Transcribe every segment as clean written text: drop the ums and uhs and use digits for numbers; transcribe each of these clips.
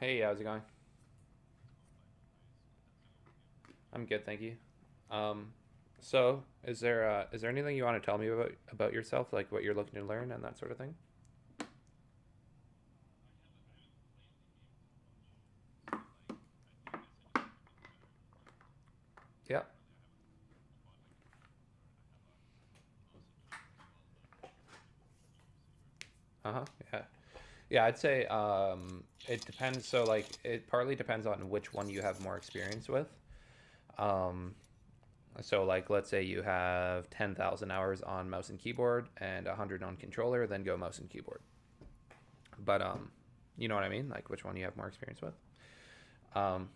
Hey, how's it going? I'm good, thank you. Um, is there anything you want to tell me about yourself, like what you're looking to learn and that sort of thing? Yeah. Uh-huh. Yeah. Yeah, I'd say it depends. So like it partly depends on which one you have more experience with. Um, so like let's say you have 10,000 hours on mouse and keyboard and 100 on controller, then go mouse and keyboard. But you know what I mean? Like which one you have more experience with. Um,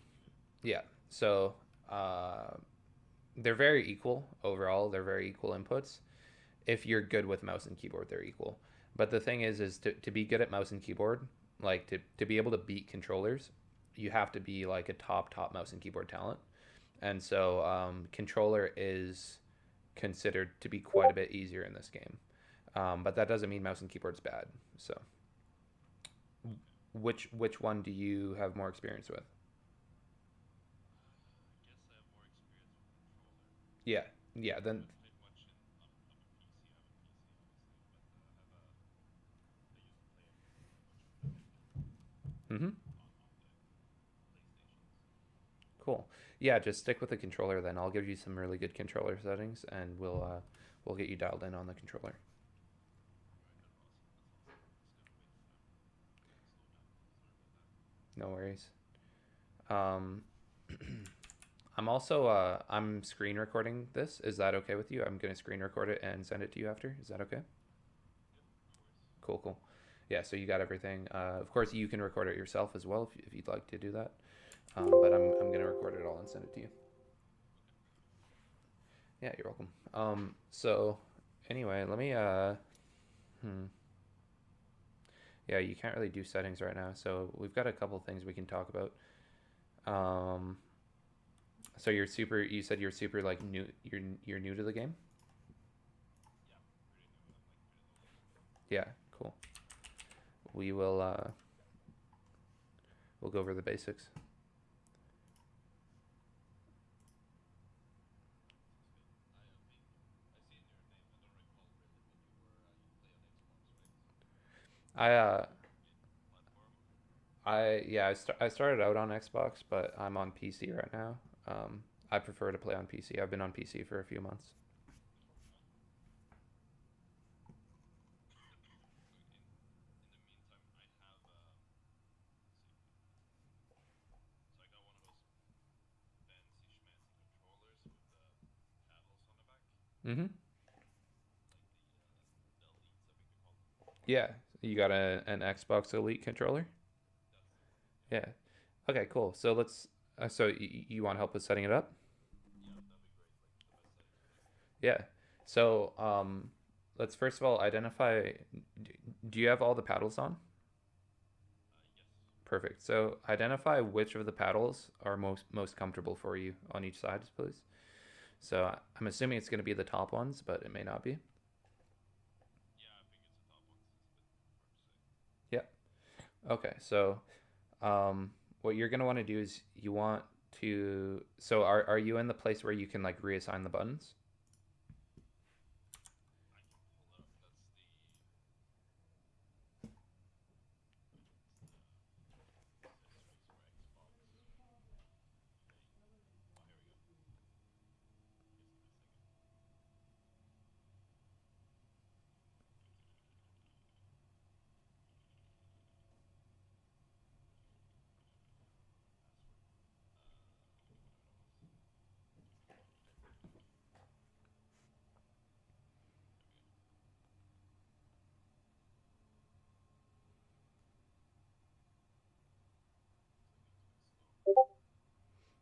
yeah. So uh they're very equal overall. They're very equal inputs. If you're good with mouse and keyboard, they're equal. But the thing is to be good at mouse and keyboard, like to be able to beat controllers, you have to be like a top mouse and keyboard talent. And so controller is considered to be quite a bit easier in this game. But that doesn't mean mouse and keyboard's bad. So which one do you have more experience with? Yeah, yeah. Then mm-hmm. Cool. Yeah, just stick with the controller then. I'll give you some really good controller settings and we'll get you dialed in on the controller. No worries. Um I'm screen recording this. Is that okay with you? I'm going to screen record it and send it to you after. Is that okay? Cool, cool. Yeah, so you got everything. Of course, you can record it yourself as well if you'd like to do that. But I'm going to record it all and send it to you. Yeah, you're welcome. So anyway, let me hmm. Yeah, you can't really do settings right now. So we've got a couple things we can talk about. Um, so you're super. You said you're super like new. You're new to the game. Yeah, cool. We will. We'll go over the basics. I I started out on Xbox, but I'm on PC right now. I prefer to play on PC. I've been on PC for a few months. Mm-hmm. Yeah, you got an Xbox Elite controller. Yeah. Okay, cool. So let's. So you want help with setting it up? Yeah. So let's first of all identify. Do you have all the paddles on? Perfect. So identify which of the paddles are most comfortable for you on each side, please. So I'm assuming it's going to be the top ones, but it may not be. Yeah. Okay. So what you're going to want to do is you want to. So are you in the place where you can like reassign the buttons?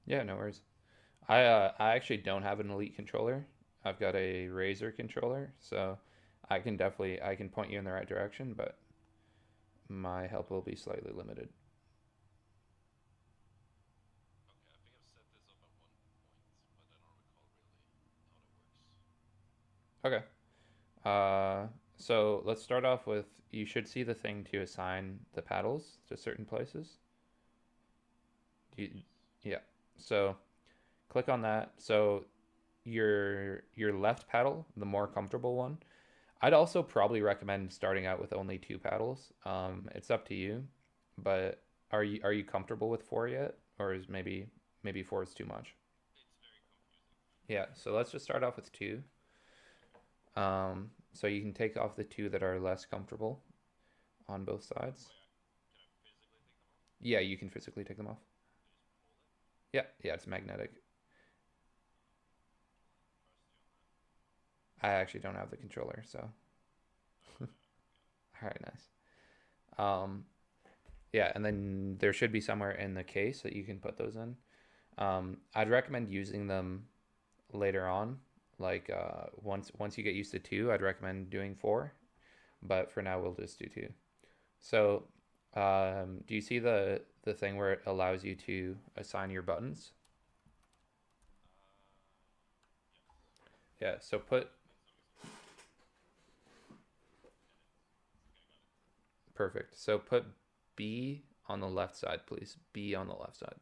Yeah. No worries. I actually don't have an Elite controller. I've got a Razer controller, so I can point you in the right direction, but my help will be slightly limited. Okay. Uh, so let's start off with you should see the thing to assign the paddles to certain places. You, yeah. So click on that. So your left paddle, the more comfortable one. I'd also probably recommend starting out with only two paddles. It's up to you, but are you comfortable with four yet, or is maybe four is too much? Yeah. So let's just start off with two. So you can take off the two that are less comfortable on both sides. Yeah, you can physically take them off. Yeah, yeah, it's magnetic. I actually don't have the controller, so all right, nice. Um, yeah, and then there should be somewhere in the case that you can put those in. I'd recommend using them later on. Like once you get used to two, I'd recommend doing four. But for now, we'll just do two. So, do you see the thing where it allows you to assign your buttons? Yeah. So put perfect. So put B on the left side, please. B on the left side.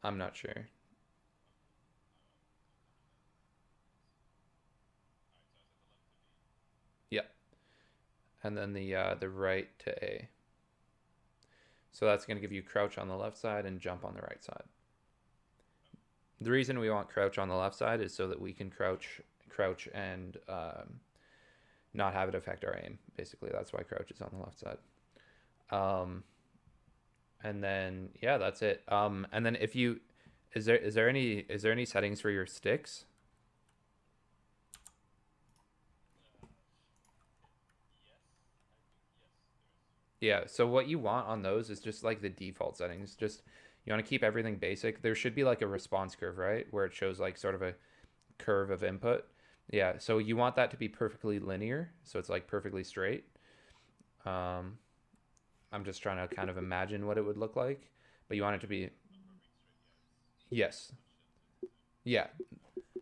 I'm not sure. Yeah. And then the right to A. So that's going to give you crouch on the left side and jump on the right side. The reason we want crouch on the left side is so that we can crouch and not have it affect our aim. Basically, that's why crouch is on the left side. Um, and then yeah, that's it. And then if you is there any settings for your sticks? Yeah. So what you want on those is just like the default settings. Just you want to keep everything basic. There should be like a response curve, right, where it shows like sort of a curve of input. Yeah. So you want that to be perfectly linear, so it's like perfectly straight. Um, I'm just trying to kind of imagine what it would look like, but you want it to be yes, yeah,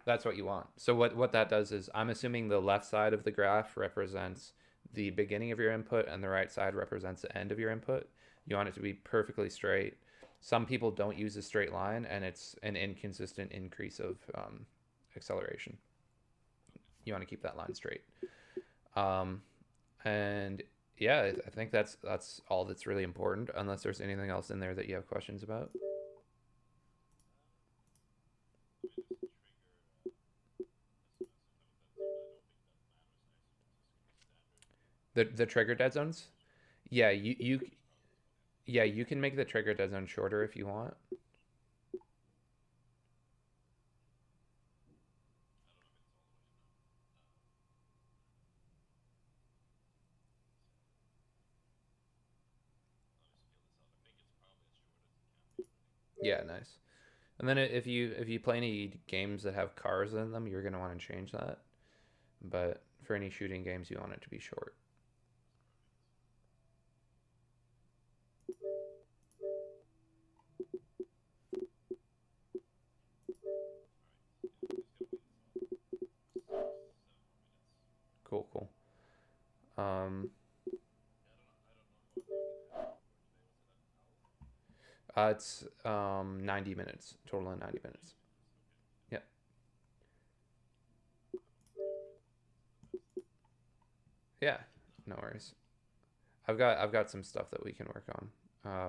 that's what you want. So what that does is I'm assuming the left side of the graph represents the beginning of your input and the right side represents the end of your input. You want it to be perfectly straight. Some people don't use a straight line, and it's an inconsistent increase of acceleration. You want to keep that line straight. Um, and yeah, I think that's all that's really important. Unless there's anything else in there that you have questions about. The trigger dead zones. Yeah, you can make the trigger dead zone shorter if you want. Yeah, nice. And then if you play any games that have cars in them, you're gonna want to change that. But for any shooting games, you want it to be short. Cool, cool. Um, it's 90 minutes total in 90 minutes. Yeah, yeah. No worries. I've got some stuff that we can work on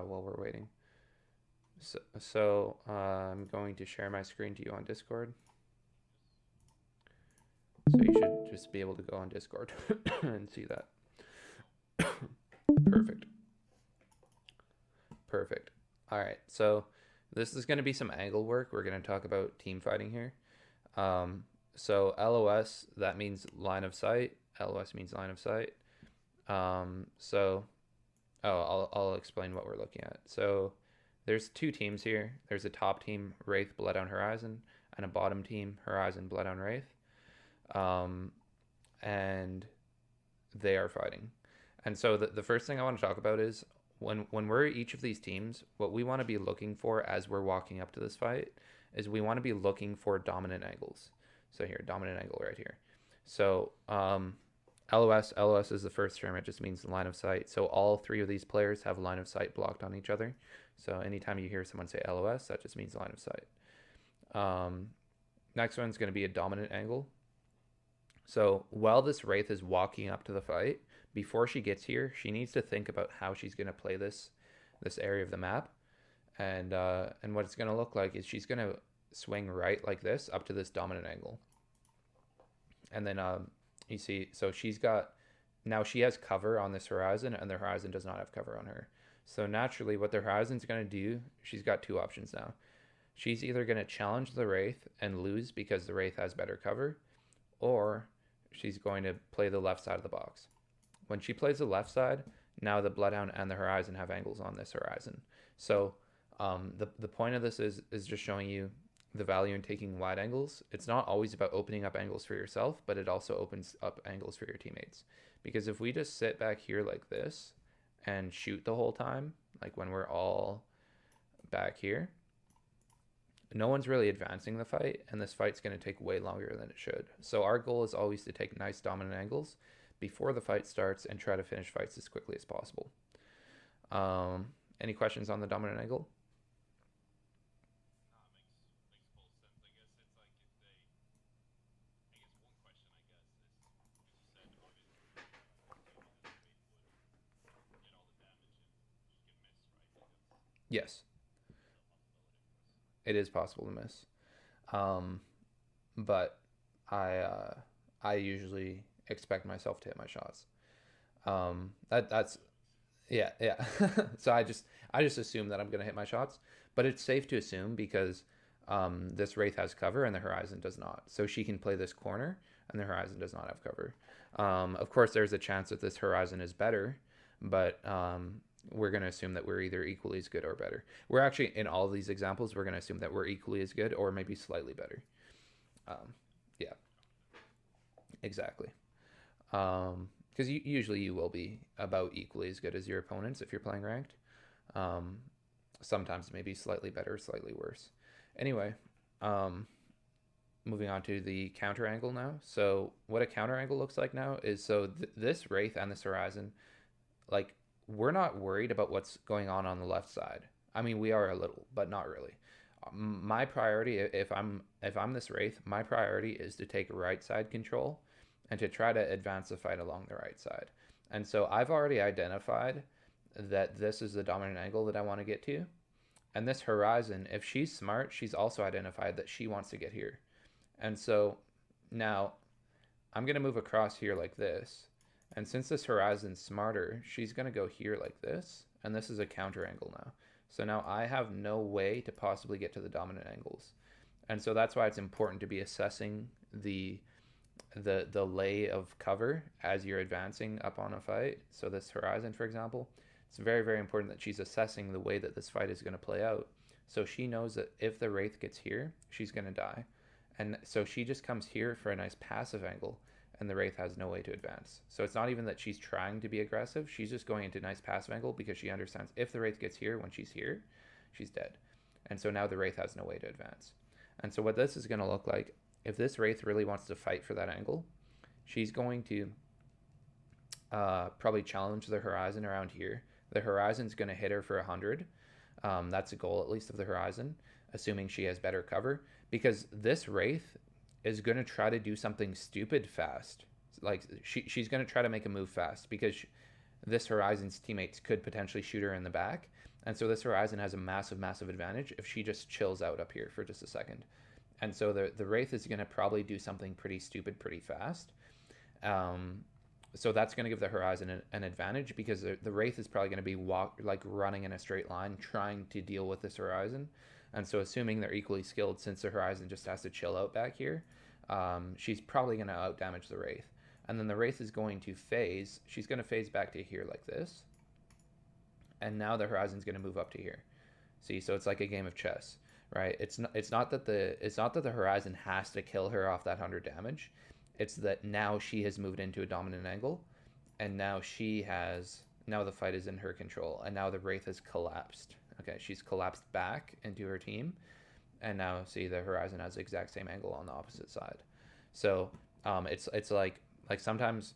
while we're waiting. So I'm going to share my screen to you on Discord. So you should just be able to go on Discord and see that. Perfect. Perfect. All right. So this is going to be some angle work. We're going to talk about team fighting here. Um, so LOS, that means line of sight. LOS means line of sight. So, I'll explain what we're looking at. So there's two teams here. There's a top team, Wraith, Bloodhound Horizon, and a bottom team, Horizon, Bloodhound Wraith. Um, and they are fighting. And so the first thing I want to talk about is when we're each of these teams, what we want to be looking for as we're walking up to this fight is we want to be looking for dominant angles. So here, dominant angle right here. So LOS is the first term. It just means line of sight. So all three of these players have line of sight blocked on each other. So anytime you hear someone say LOS, that just means line of sight. Next one's going to be a dominant angle. So while this Wraith is walking up to the fight, before she gets here, she needs to think about how she's going to play this area of the map. And what it's going to look like is she's going to swing right like this up to this dominant angle. And then you see, so now she has cover on this horizon, and the horizon does not have cover on her. So naturally, what the horizon's going to do, she's got two options now. She's either going to challenge the Wraith and lose because the Wraith has better cover, or she's going to play the left side of the box. When she plays the left side, now the Bloodhound and the Horizon have angles on this horizon. So the point of this is just showing you the value in taking wide angles. It's not always about opening up angles for yourself, but it also opens up angles for your teammates. Because if we just sit back here like this and shoot the whole time, like when we're all back here, no one's really advancing the fight, and this fight's going to take way longer than it should. So our goal is always to take nice dominant angles before the fight starts and try to finish fights as quickly as possible. Any questions on the dominant angle? Yes, it is possible to miss. Um, but I usually expect myself to hit my shots. That's yeah. So I just assume that I'm gonna hit my shots, but it's safe to assume because this Wraith has cover and the Horizon does not. So she can play this corner and the Horizon does not have cover. Of course, there's a chance that this Horizon is better, but we're going to assume that we're either equally as good or better. We're actually, in all of these examples, we're going to assume that we're equally as good or maybe slightly better. Yeah, exactly. Because usually you will be about equally as good as your opponents if you're playing ranked. Um, Sometimes maybe slightly better, slightly worse. Anyway, um, moving on to the counter angle now. So what a counter angle looks like now is this Wraith and this Horizon, like we're not worried about what's going on the left side. I mean, we are a little, but not really. My priority, if I'm this Wraith, my priority is to take right side control and to try to advance the fight along the right side. And so I've already identified that this is the dominant angle that I want to get to. And this Horizon, if she's smart, she's also identified that she wants to get here. And so now I'm going to move across here like this. And since this Horizon's smarter, she's going to go here like this. And this is a counter angle now. So now I have no way to possibly get to the dominant angles. And so that's why it's important to be assessing the lay of cover as you're advancing up on a fight. So this Horizon, for example, it's very, very important that she's assessing the way that this fight is going to play out. So she knows that if the Wraith gets here, she's going to die. And so she just comes here for a nice passive angle, and the Wraith has no way to advance. So it's not even that she's trying to be aggressive. She's just going into a nice passive angle because she understands if the Wraith gets here when she's here, she's dead. And so now the Wraith has no way to advance. And so what this is going to look like, if this Wraith really wants to fight for that angle, she's going to probably challenge the Horizon around here. The Horizon's going to hit her for 100. That's a goal, at least, of the Horizon, assuming she has better cover. Because this Wraith is going to try to do something stupid fast. Like, she's going to try to make a move fast because this Horizon's teammates could potentially shoot her in the back. And so this Horizon has a massive, massive advantage if she just chills out up here for just a second. And so the Wraith is going to probably do something pretty stupid pretty fast. So that's going to give the Horizon an advantage because the Wraith is probably going to be running in a straight line trying to deal with this Horizon. And so assuming they're equally skilled, since the Horizon just has to chill out back here, she's probably going to outdamage the Wraith. And then the Wraith is going to phase. She's going to phase back to here like this. And now the Horizon's going to move up to here. See, so it's like a game of chess, right? It's not that the Horizon has to kill her off that 100 damage. It's that now she has moved into a dominant angle, and now the fight is in her control, and now the Wraith has collapsed. Okay, she's collapsed back into her team, and now see the Horizon has the exact same angle on the opposite side. So it's like sometimes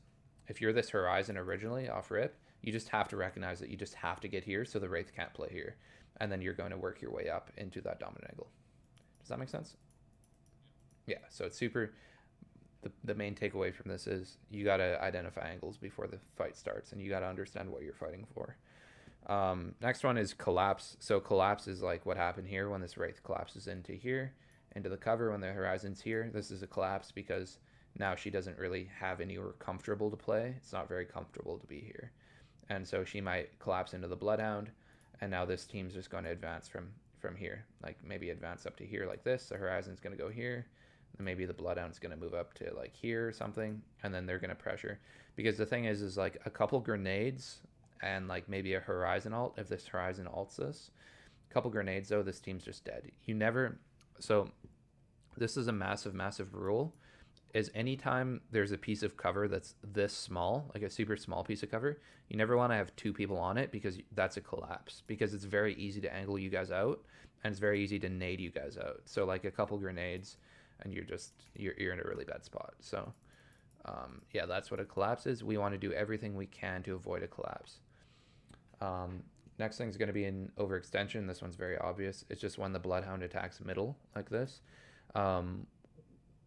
if you're this Horizon originally off rip, you just have to recognize that you just have to get here so the Wraith can't play here, and then you're going to work your way up into that dominant angle. Does that make sense? Yeah. So it's super. The main takeaway from this is you got to identify angles before the fight starts, and you got to understand what you're fighting for. Next one is collapse. So collapse is like what happened here when this Wraith collapses into here, into the cover when the Horizon's here. This is a collapse because now she doesn't really have anywhere comfortable to play. It's not very comfortable to be here. And so she might collapse into the Bloodhound, and now this team's just going to advance from here. Like maybe advance up to here like this. The Horizon's going to go here. And maybe the Bloodhound's going to move up to like here or something, and then they're going to pressure. Because the thing is like a couple grenades and like maybe a Horizon alt, if this Horizon alts this. A couple grenades though, this team's just dead. You never. So this is a massive, massive rule. Is anytime there's a piece of cover that's this small, like a super small piece of cover, you never want to have two people on it because that's a collapse. Because it's very easy to angle you guys out, and it's very easy to nade you guys out. So like a couple grenades, and you're in a really bad spot. So yeah, that's what a collapse is. We want to do everything we can to avoid a collapse. Next thing is going to be an overextension. This one's very obvious. It's just when the Bloodhound attacks middle like this.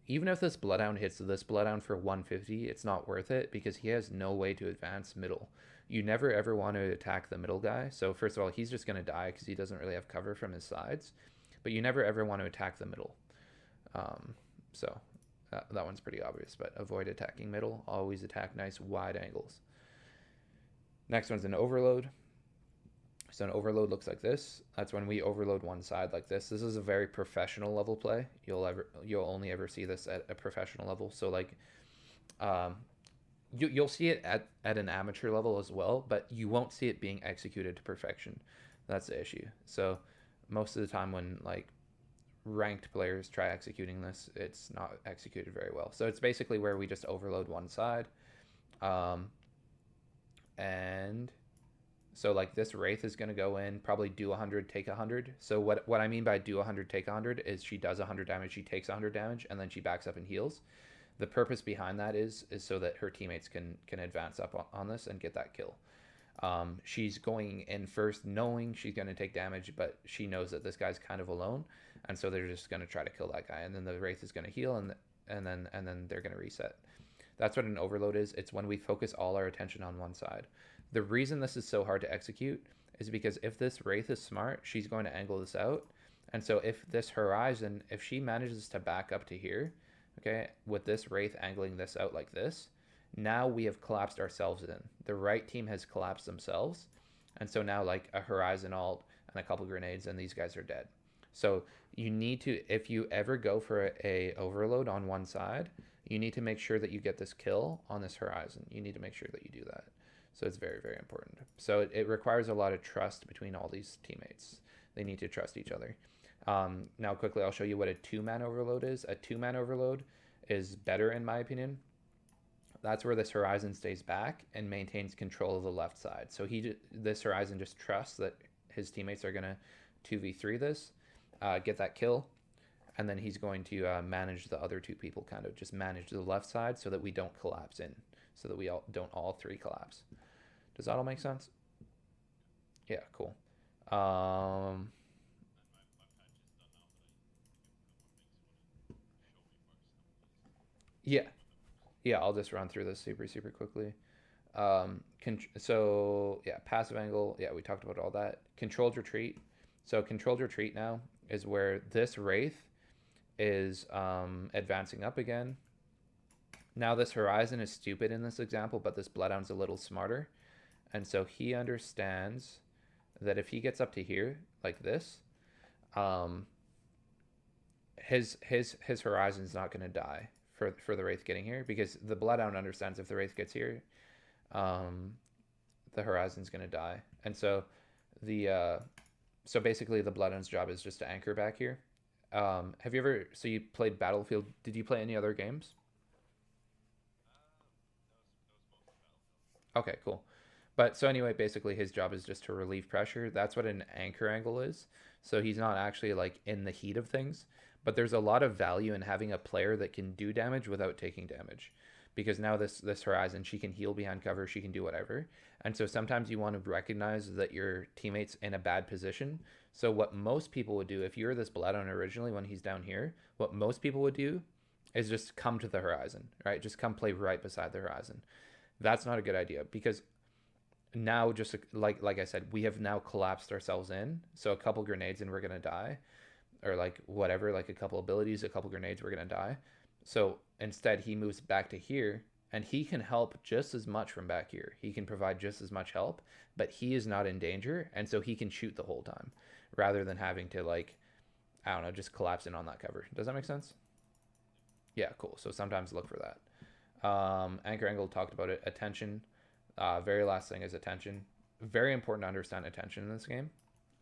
Even if this Bloodhound hits this Bloodhound for 150, it's not worth it because he has no way to advance middle. You never ever want to attack the middle guy. So first of all, he's just going to die because he doesn't really have cover from his sides. But you never ever want to attack the middle. So that one's pretty obvious. But avoid attacking middle. Always attack nice wide angles. Next one's an overload. So an overload looks like this. That's when we overload one side like this. This is a very professional level play. You'll only ever see this at a professional level. So like, you'll see it at an amateur level as well, but you won't see it being executed to perfection. That's the issue. So most of the time when like ranked players try executing this, it's not executed very well. So it's basically where we just overload one side, and so like this Wraith is going to go in, probably do 100, take 100. So what I mean by do 100, take 100 is she does 100 damage, she takes 100 damage, and then she backs up and heals. The purpose behind that is so that her teammates can advance up on this and get that kill. She's going in first knowing she's going to take damage, but she knows that this guy's kind of alone, and so they're just going to try to kill that guy, and then the Wraith is going to heal, and then they're going to reset. That's what an overload is. It's when we focus all our attention on one side. The reason this is so hard to execute is because if this Wraith is smart, she's going to angle this out. And so if this Horizon, if she manages to back up to here, okay, with this Wraith angling this out like this, now we have collapsed ourselves in. The right team has collapsed themselves. And so now like a Horizon alt and a couple grenades and these guys are dead. So you need to, if you ever go for a overload on one side, you need to make sure that you get this kill on this Horizon. You need to make sure that you do that. So it's very, very important. So it requires a lot of trust between all these teammates. They need to trust each other. Now, quickly, I'll show you what a two-man overload is. A two-man overload is better, in my opinion. That's where this Horizon stays back and maintains control of the left side. So this Horizon just trusts that his teammates are going to 2v3 this, get that kill, and then he's going to manage the other two people, kind of just manage the left side so that we don't collapse in, so that we don't all three collapse. Does that all make sense? Yeah, cool. Um, yeah, yeah, I'll just run through this super, super quickly. So yeah, passive angle. Yeah, we talked about all that. Controlled retreat. So controlled retreat now is where this Wraith is advancing up again. Now this Horizon is stupid in this example, but this Bloodhound's a little smarter. And so he understands that if he gets up to here, like this, um, his Horizon's not going to die for the Wraith getting here, because the Bloodhound understands if the Wraith gets here, um, the Horizon's going to die. And so so basically the Bloodhound's job is just to anchor back here. Have you ever, so you played Battlefield, did you play any other games? Okay, cool. But so anyway, basically his job is just to relieve pressure. That's what an anchor angle is. So he's not actually like in the heat of things, but there's a lot of value in having a player that can do damage without taking damage. Because now this Horizon, she can heal behind cover, she can do whatever. And so sometimes you want to recognize that your teammate's in a bad position. So what most people would do, if you're this Bloodhound originally when he's down here, what most people would do is just come to the Horizon, right? Just come play right beside the Horizon. That's not a good idea because now just like I said, we have now collapsed ourselves in. So a couple grenades and we're gonna die, or like whatever, like a couple abilities, a couple grenades, we're gonna die. So instead, he moves back to here, and he can help just as much from back here. He can provide just as much help, but he is not in danger, and so he can shoot the whole time, rather than having to like, I don't know, just collapse in on that cover. Does that make sense? Yeah, cool. So sometimes look for that. Anchor angle talked about it. Attention. Very last thing is attention. Very important to understand attention in this game.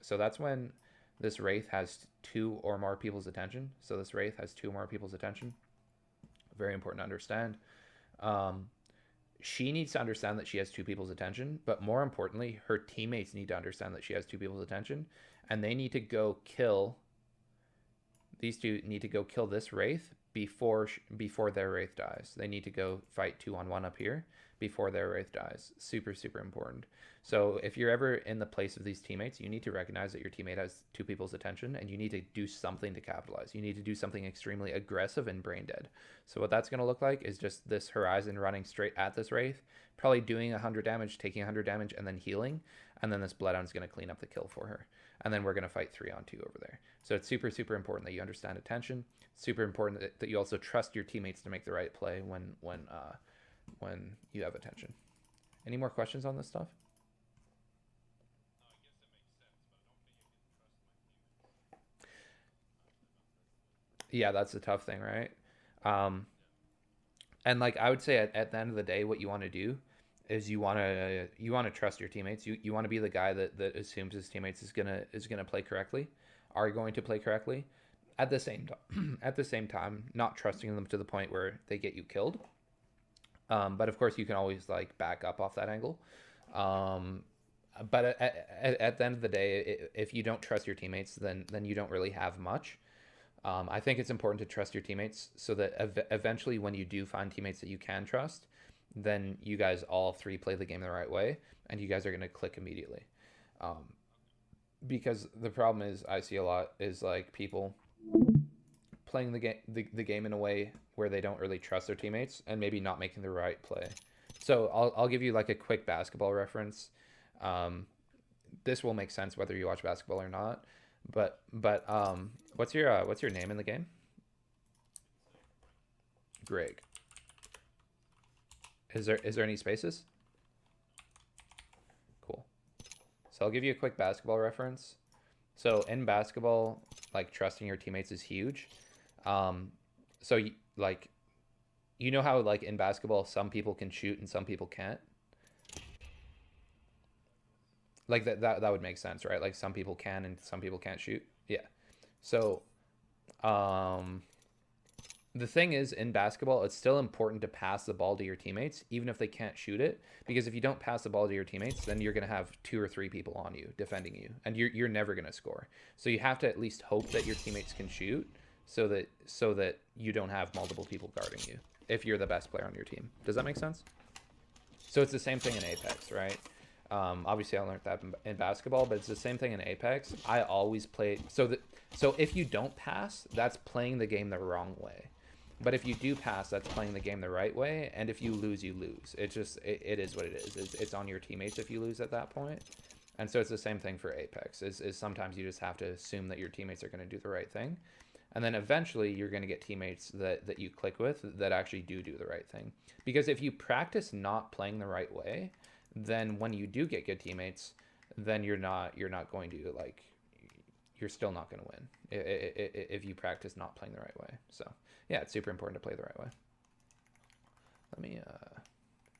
So that's when this Wraith has two or more people's attention. So this Wraith has two or more people's attention. Very important to understand. Um, she needs to understand that she has two people's attention, but more importantly, her teammates need to understand that she has two people's attention, and they need to go kill. These two need to go kill this Wraith before their Wraith dies. They need to go fight 2-on-1 up here before their Wraith dies. Super, super important. So if you're ever in the place of these teammates, you need to recognize that your teammate has two people's attention, and you need to do something to capitalize. You need to do something extremely aggressive and brain dead. So what that's going to look like is just this Horizon running straight at this Wraith, probably doing 100 damage, taking 100 damage, and then healing. And then this Bloodhound's going to clean up the kill for her. And then we're going to fight 3-on-2 over there. So it's super, super important that you understand attention. Super important that you also trust your teammates to make the right play when you have attention. Any more questions on this stuff? Yeah, that's the tough thing, right? Um, and like I would say at the end of the day, what you want to do is you want to trust your teammates. You want to be the guy that assumes his teammates is gonna play correctly, are going to play correctly. At the same time, at the same time, not trusting them to the point where they get you killed. But of course, you can always like back up off that angle. Um, but at the end of the day, if you don't trust your teammates, then you don't really have much. I think it's important to trust your teammates so that eventually, when you do find teammates that you can trust, then you guys all three play the game the right way, and you guys are going to click immediately. Um, because the problem is, I see a lot is like people playing the game in a way where they don't really trust their teammates and maybe not making the right play. So I'll give you like a quick basketball reference. Um, this will make sense whether you watch basketball or not. But what's your name in the game? Greg. Is there any spaces? Cool. So I'll give you a quick basketball reference. So in basketball, like trusting your teammates is huge. Um, so like you know how like in basketball some people can shoot and some people can't. Like that would make sense, right? Like some people can and some people can't shoot. Yeah. So um the thing is in basketball it's still important to pass the ball to your teammates even if they can't shoot it, because if you don't pass the ball to your teammates then you're going to have two or three people on you defending you and you're never going to score. So you have to at least hope that your teammates can shoot so that you don't have multiple people guarding you if you're the best player on your team. Does that make sense? So it's the same thing in Apex, right? Obviously, I learned that in basketball, but it's the same thing in Apex. I always play so if you don't pass, that's playing the game the wrong way. But if you do pass, that's playing the game the right way. And if you lose, you lose. It is what it is. It's on your teammates if you lose at that point. And so it's the same thing for Apex. Is sometimes you just have to assume that your teammates are going to do the right thing. And then eventually you're going to get teammates that you click with that actually do the right thing. Because if you practice not playing the right way, then when you do get good teammates, then you're not going to like, you're still not going to win if you practice not playing the right way. So yeah, it's super important to play the right way. Let me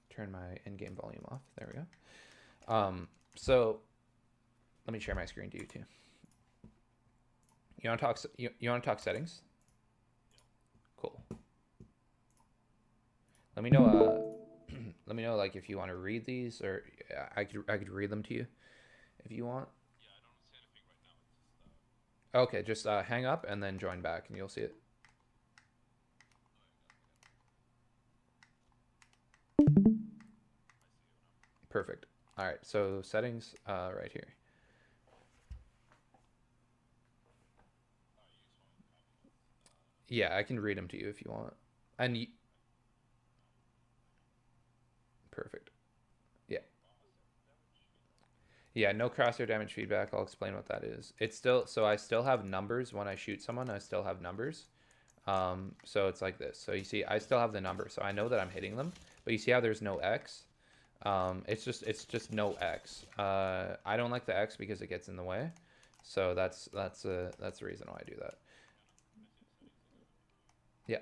turn my in-game volume off. There we go. So let me share my screen to you too. You want to talk? You want to talk settings? Cool. Let me know. Let me know like if you want to read these, or I could read them to you if you want. Okay, just hang up and then join back, and you'll see it. Perfect. All right, so settings right here. Yeah, I can read them to you if you want. And perfect. Yeah. Yeah, no crosshair damage feedback. I'll explain what that is. It's still, so I still have numbers when I shoot someone. I still have numbers. So it's like this. So you see, I still have the number, so I know that I'm hitting them. But you see how there's no X? It's just no X. I don't like the X because it gets in the way. So that's the reason why I do that. Yeah.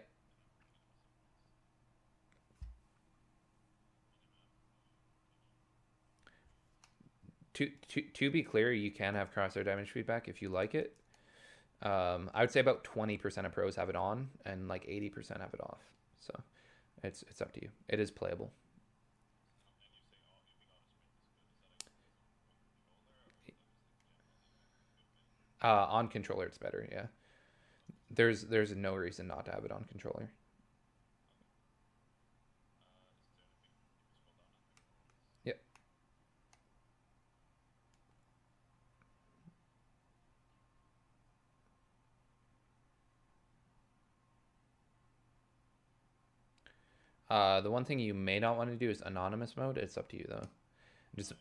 To be clear, you can have crosshair damage feedback if you like it. I would say about 20% of pros have it on, and like 80% have it off. So it's up to you. It is playable. On controller, it's better. Yeah. There's no reason not to have it on controller. Yeah. The one thing you may not want to do is anonymous mode. It's up to you though. Just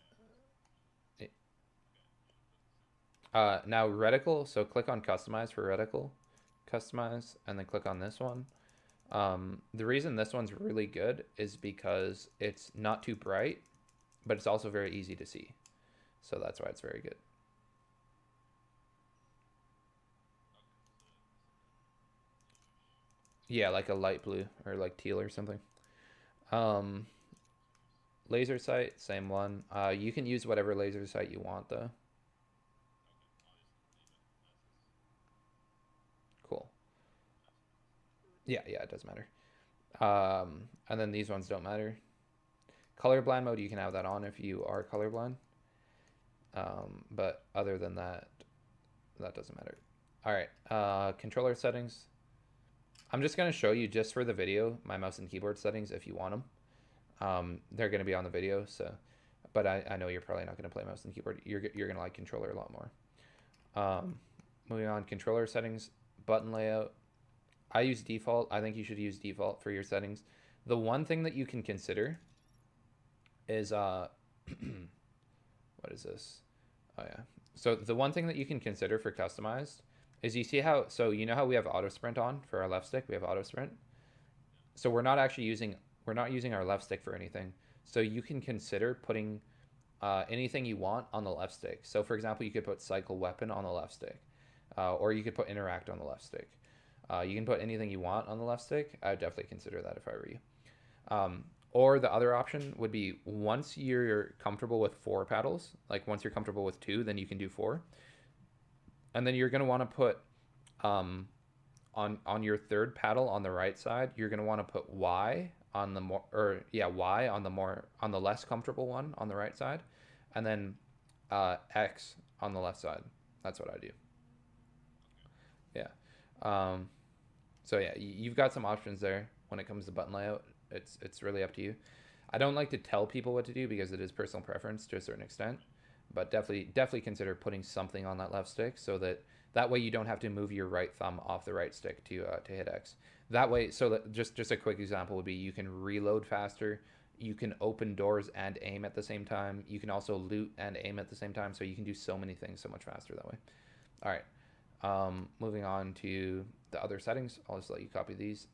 now reticle. So click on customize for reticle, customize, and then click on this one. The reason this one's really good is because it's not too bright, but it's also very easy to see. So that's why it's very good. Yeah, like a light blue or like teal or something. Um, Laser sight, same one. You can use whatever laser sight you want though. Cool. Yeah, yeah, it does matter. And then these ones don't matter. Colorblind mode, you can have that on if you are colorblind. But other than that, that doesn't matter. All right, controller settings. I'm just gonna show you just for the video my mouse and keyboard settings if you want them. They're gonna be on the video, so. But I know you're probably not gonna play mouse and keyboard. You're gonna like controller a lot more. Moving on, controller settings, button layout. I use default. I think you should use default for your settings. The one thing that you can consider is what is this? Oh yeah. So the one thing that you can consider for customized is you see how, so you know how we have auto sprint on for our left stick, we have auto sprint. So we're not using our left stick for anything. So you can consider putting anything you want on the left stick. So for example, you could put cycle weapon on the left stick, or you could put interact on the left stick. You can put anything you want on the left stick. I would definitely consider that if I were you. Or the other option would be once you're comfortable with 4 paddles, like once you're comfortable with 2, then you can do 4. And then you're going to want to put on your third paddle on the right side, you're going to want to put Y on the more, or yeah, Y on the more, on the less comfortable one on the right side, and then X on the left side. That's what I do. Yeah. Um, so yeah, you've got some options there when it comes to button layout. It's really up to you. I don't like to tell people what to do because it is personal preference to a certain extent, but definitely consider putting something on that left stick so that way you don't have to move your right thumb off the right stick to hit X. That way, so that just a quick example would be you can reload faster, you can open doors and aim at the same time. You can also loot and aim at the same time, so you can do so many things so much faster that way. All right. Moving on to the other settings, I'll just let you copy these.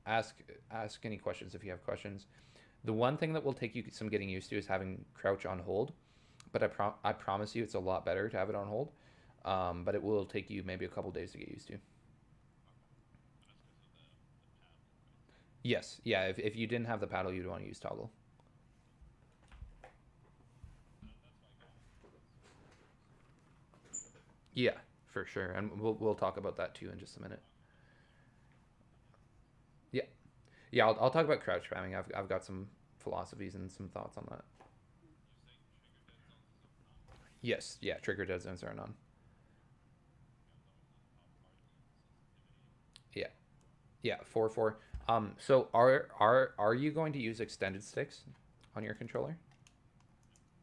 Ask ask any questions if you have questions. The one thing that will take you some getting used to is having crouch on hold, but I promise you it's a lot better to have it on hold. But it will take you maybe a couple days to get used to. Yes, yeah. If you didn't have the paddle, you'd want to use toggle. Yeah, for sure, and we'll talk about that too in just a minute. Yeah, yeah. I'll talk about crouch spamming. I've got some philosophies and some thoughts on that. Yes, yeah, trigger dead zones are none. Yeah, yeah, 4-4. So are you going to use extended sticks on your controller?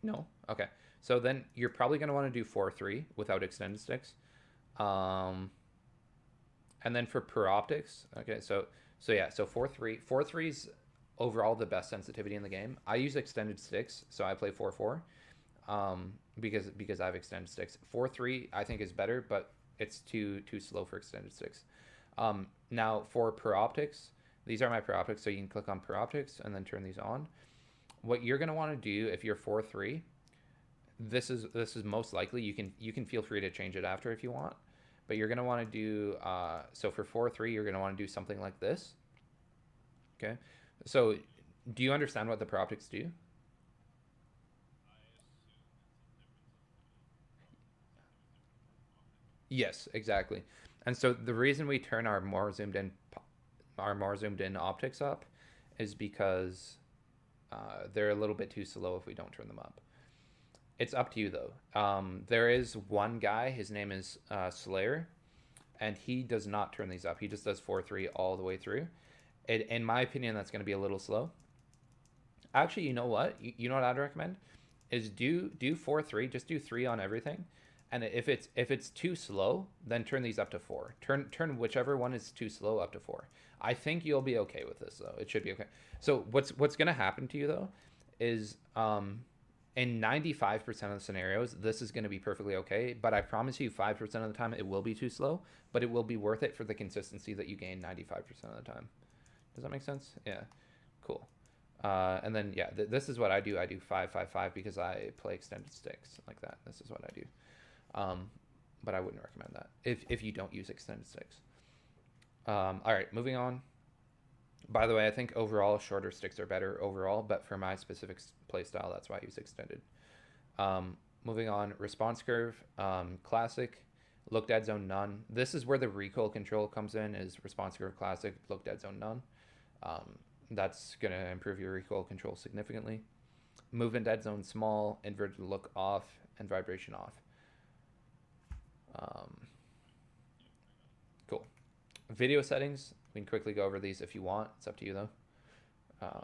No. Okay. So then you're probably going to want to do 4-3 without extended sticks. Um, and then for per optics, okay, so yeah, so 4-3. 4-3's overall the best sensitivity in the game. I use extended sticks, so I play 4-4. Because I have extended sticks. 4-3 I think is better, but it's too slow for extended sticks. Now for per optics, these are my per optics, so you can click on per optics and then turn these on. What you're gonna want to do if you're 4-3, this is most likely, you can feel free to change it after if you want, but you're gonna want to do so for 4-3 you're gonna want to do something like this. Okay, so do you understand what the per optics do? Yes, exactly. And so the reason we turn our more zoomed in optics up is because they're a little bit too slow if we don't turn them up. It's up to you though. There is one guy, his name is Slayer, and he does not turn these up. He just does 4-3 all the way through. In my opinion, that's going to be a little slow. Actually, you know what? You know what I'd recommend is do 4-3. Just do three on everything, and if it's too slow, then turn these up to four. Turn whichever one is too slow up to four. I think you'll be okay with this though. It should be okay. So what's gonna happen to you though is in 95% of the scenarios, this is going to be perfectly okay. But I promise you, 5% of the time, it will be too slow. But it will be worth it for the consistency that you gain 95% of the time. Does that make sense? Yeah. Cool. And then yeah, this is what I do. I do 5-5-5 because I play extended sticks like that. This is what I do. Um, but I wouldn't recommend that if you don't use extended sticks. All right, moving on. By the way, I think overall shorter sticks are better overall, but for my specific playstyle, that's why I use extended. Moving on, response curve, classic, look dead zone none. This is where the recoil control comes in. Is response curve classic, look dead zone none. That's gonna improve your recoil control significantly. Movement dead zone small, inverted look off, and vibration off. Um, cool. Video settings. We can quickly go over these if you want. It's up to you though. Uh,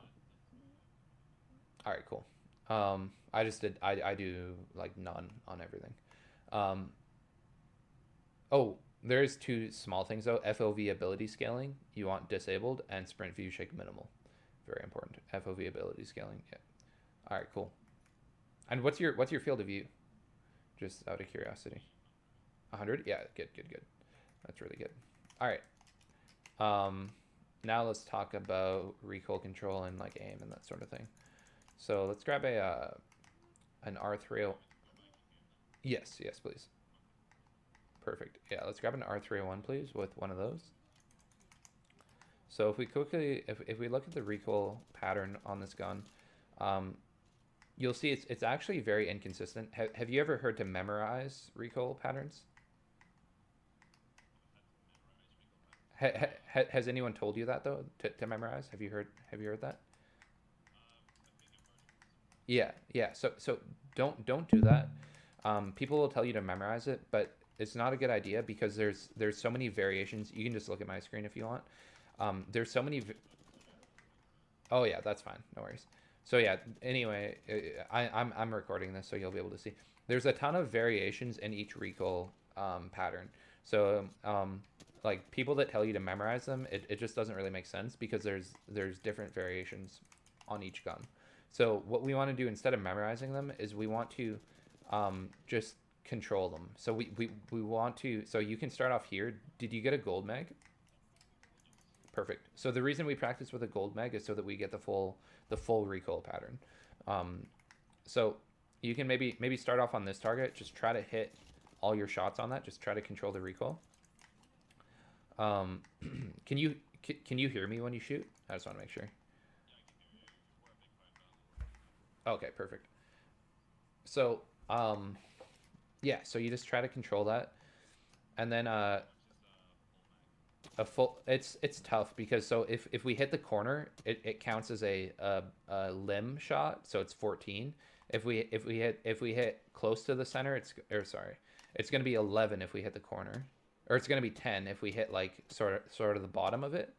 all right, cool. I just did. I do like none on everything. Um, oh, there's two small things though. FOV ability scaling you want disabled, and sprint view shake minimal. Very important. FOV ability scaling. Yeah. All right, cool. And what's your field of view? Just out of curiosity. 100. Yeah, good, good, good. That's really good. All right. Now let's talk about recoil control and like aim and that sort of thing. So let's grab an R3. Yes, yes, please. Perfect. Yeah, let's grab an R301, please, with one of those. So if we quickly, if we look at the recoil pattern on this gun, um, you'll see it's actually very inconsistent. Have you ever heard to memorize recoil patterns? Has anyone told you that though to memorize? Have you heard that? Yeah, yeah. So don't do that. People will tell you to memorize it, but it's not a good idea because there's so many variations. You can just look at my screen if you want. There's so many. Oh yeah, that's fine. No worries. So yeah. Anyway, I'm recording this, so you'll be able to see. There's a ton of variations in each recoil pattern. So like people that tell you to memorize them, it just doesn't really make sense because there's different variations on each gun. So what we want to do instead of memorizing them is we want to just control them. So we want to. So you can start off here. Did you get a gold mag? Perfect. So the reason we practice with a gold mag is so that we get the full recoil pattern. Um, so you can maybe start off on this target. Just try to hit all your shots on that. Just try to control the recoil. Um, can you hear me when you shoot? I just want to make sure. Okay, perfect. So yeah, so you just try to control that, and then a full. It's tough because so if we hit the corner, it counts as a limb shot, so it's 14. If we hit close to the center, it's gonna be 11 if we hit the corner, or it's gonna be 10 if we hit like sort of the bottom of it.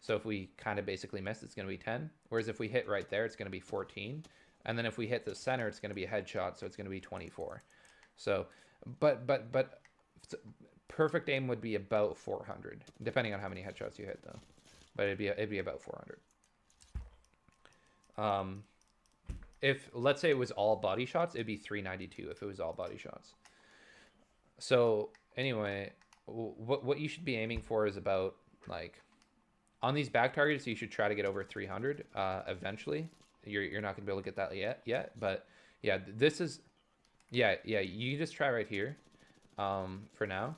So if we kind of basically miss, it's gonna be 10. Whereas if we hit right there, it's gonna be 14. And then if we hit the center, it's gonna be a headshot, so it's gonna be 24. So, but perfect aim would be about 400, depending on how many headshots you hit, though. But it'd be about 400. If let's say it was all body shots, it'd be 392 if it was all body shots. So anyway, what you should be aiming for is about like on these back targets, you should try to get over 300 eventually. You're not gonna be able to get that yet, but yeah, this is yeah. You just try right here for now.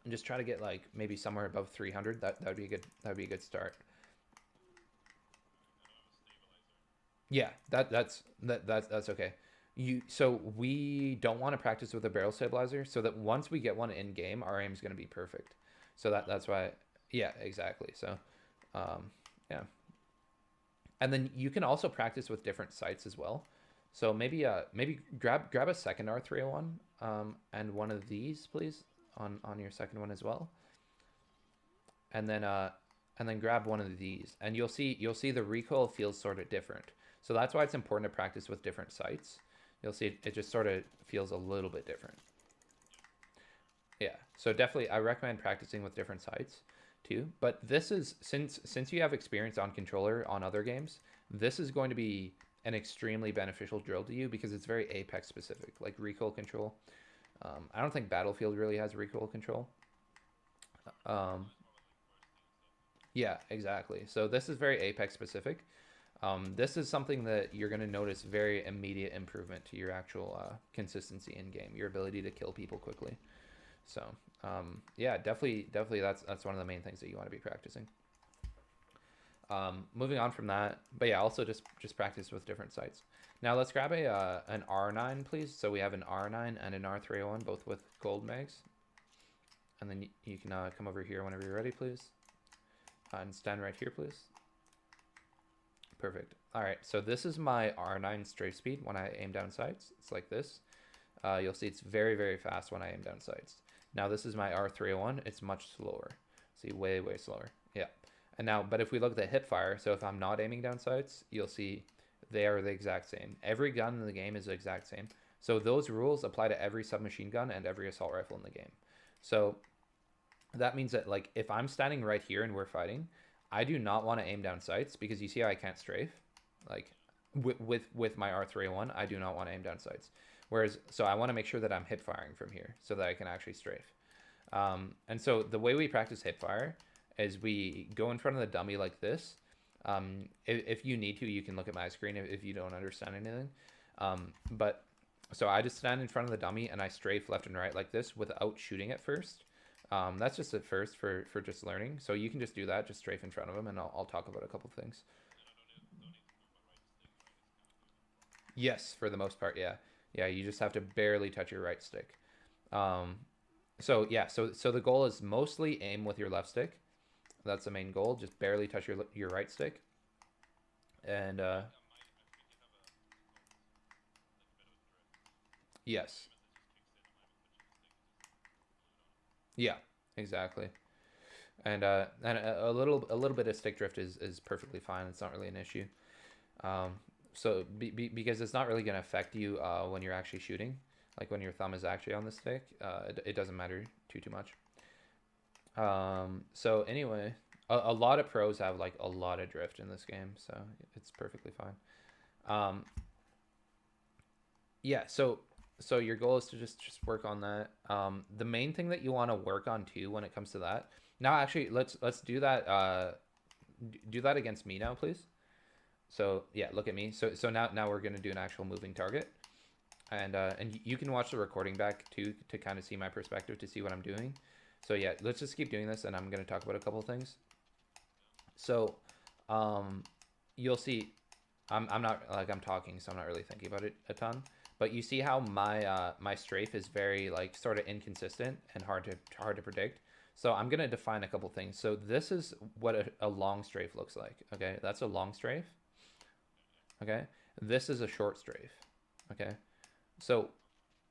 And just try to get like maybe somewhere above 300. That'd be a good start. Yeah, that's okay. So we don't want to practice with a barrel stabilizer so that once we get one in game, our aim is going to be perfect. So that's why. Yeah, exactly. So yeah. And then you can also practice with different sights as well. So maybe grab a second R301 and one of these, please, on your second one as well. And then grab one of these, and you'll see the recoil feels sort of different. So that's why it's important to practice with different sights. You'll see it just sort of feels a little bit different. Yeah, so definitely I recommend practicing with different sights too. But this is since you have experience on controller on other games, this is going to be an extremely beneficial drill to you because it's very Apex specific, like recoil control. I don't think Battlefield really has recoil control. Um, yeah, exactly. So this is very Apex specific. This is something that you're going to notice very immediate improvement to your actual consistency in game, your ability to kill people quickly. So yeah, definitely that's one of the main things that you want to be practicing. Moving on from that, but yeah, also just practice with different sights. Now let's grab an R9, please. So we have an R9 and an R301, both with gold mags. And then you can come over here whenever you're ready, please. And stand right here, please. Perfect. All right, so this is my R9 strafe speed when I aim down sights. It's like this. You'll see it's very, very fast when I aim down sights. Now this is my R301. It's much slower. See, way, way slower. Yeah. And now, but if we look at the hip fire, so if I'm not aiming down sights, you'll see they are the exact same. Every gun in the game is the exact same. So those rules apply to every submachine gun and every assault rifle in the game. So that means that like if I'm standing right here and we're fighting, I do not want to aim down sights because you see how I can't strafe. Like with my R301, I do not want to aim down sights. Whereas, so I want to make sure that I'm hip firing from here so that I can actually strafe. And so the way we practice hip fire is we go in front of the dummy like this. If you need to, you can look at my screen if you don't understand anything. But so I just stand in front of the dummy and I strafe left and right like this without shooting at first. That's just at first for just learning. So you can just do that, just strafe in front of them, and I'll talk about a couple things. Yes, for the most part, yeah. Yeah, you just have to barely touch your right stick. Um, so yeah, so the goal is mostly aim with your left stick. That's the main goal. Just barely touch your right stick. And yes, yeah, exactly. And a little bit of stick drift is perfectly fine. It's not really an issue. Um, so because it's not really going to affect you when you're actually shooting, like when your thumb is actually on the stick, it doesn't matter too much. So anyway, a lot of pros have like a lot of drift in this game, so it's perfectly fine. Um, yeah, so your goal is to just work on that. The main thing that you want to work on too when it comes to that. Now, actually, let's do that. Do that against me now, please. So yeah, look at me. So now we're gonna do an actual moving target, and you can watch the recording back too to kind of see my perspective to see what I'm doing. So yeah, let's just keep doing this, and I'm gonna talk about a couple of things. So, um, you'll see, I'm not like I'm talking, so I'm not really thinking about it a ton. But you see how my strafe is very like sort of inconsistent and hard to predict. So I'm going to define a couple things. So this is what a long strafe looks like. Okay, that's a long strafe. Okay, this is a short strafe. Okay, so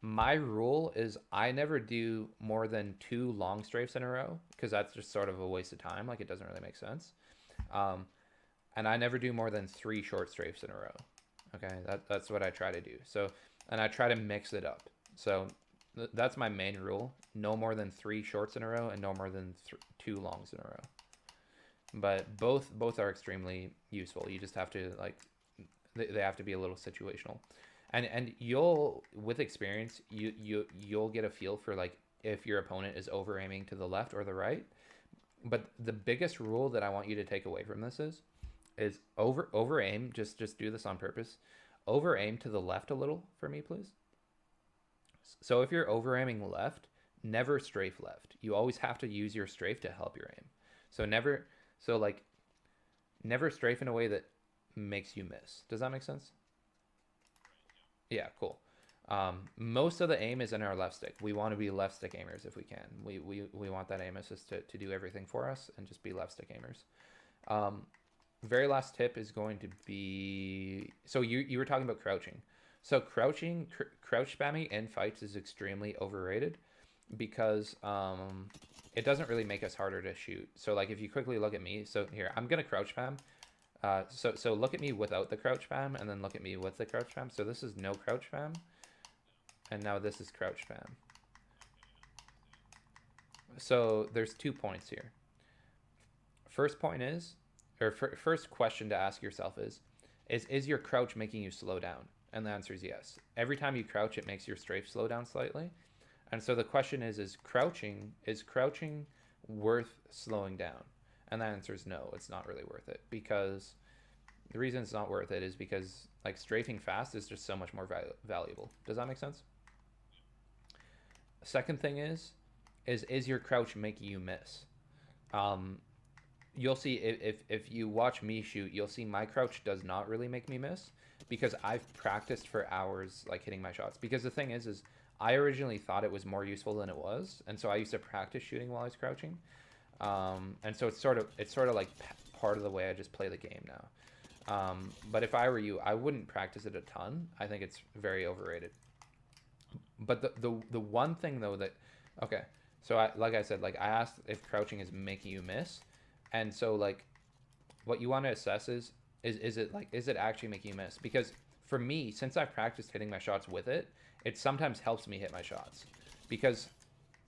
my rule is I never do more than 2 long strafes in a row because that's just sort of a waste of time. Like it doesn't really make sense. Um, and I never do more than 3 short strafes in a row. Okay, that's what I try to do. So, and I try to mix it up. So that's my main rule. No more than 3 shorts in a row and no more than 2 longs in a row. But both are extremely useful. You just have to like they have to be a little situational. And you'll with experience you'll get a feel for like if your opponent is over aiming to the left or the right. But the biggest rule that I want you to take away from this is over aim, just do this on purpose. Over aim to the left a little for me, please. So if you're over aiming left, never strafe left. You always have to use your strafe to help your aim. So never strafe in a way that makes you miss. Does that make sense? Yeah, cool. Most of the aim is in our left stick. We want to be left stick aimers if we can. We want that aim assist to do everything for us and just be left stick aimers. Very last tip is going to be, so you were talking about crouching. So crouch spamming in fights is extremely overrated because it doesn't really make us harder to shoot. So like if you quickly look at me, so here I'm gonna crouch spam. So look at me without the crouch spam and then look at me with the crouch spam. So this is no crouch spam, and now this is crouch spam. So there's 2 points here. First point is, or first question to ask yourself is your crouch making you slow down? And the answer is yes. Every time you crouch, it makes your strafe slow down slightly. And so the question is crouching worth slowing down? And the answer is no, it's not really worth it, because the reason it's not worth it is because like strafing fast is just so much more valuable. Does that make sense? Second thing is your crouch making you miss? You'll see if you watch me shoot, you'll see my crouch does not really make me miss because I've practiced for hours like hitting my shots. Because the thing is I originally thought it was more useful than it was, and so I used to practice shooting while I was crouching. And so it's sort of like part of the way I just play the game now. But if I were you, I wouldn't practice it a ton. I think it's very overrated. But the one thing though that, okay, so like I said, like I asked if crouching is making you miss, and so like what you want to assess is it actually making you miss? Because for me, since I've practiced hitting my shots with it, it sometimes helps me hit my shots. Because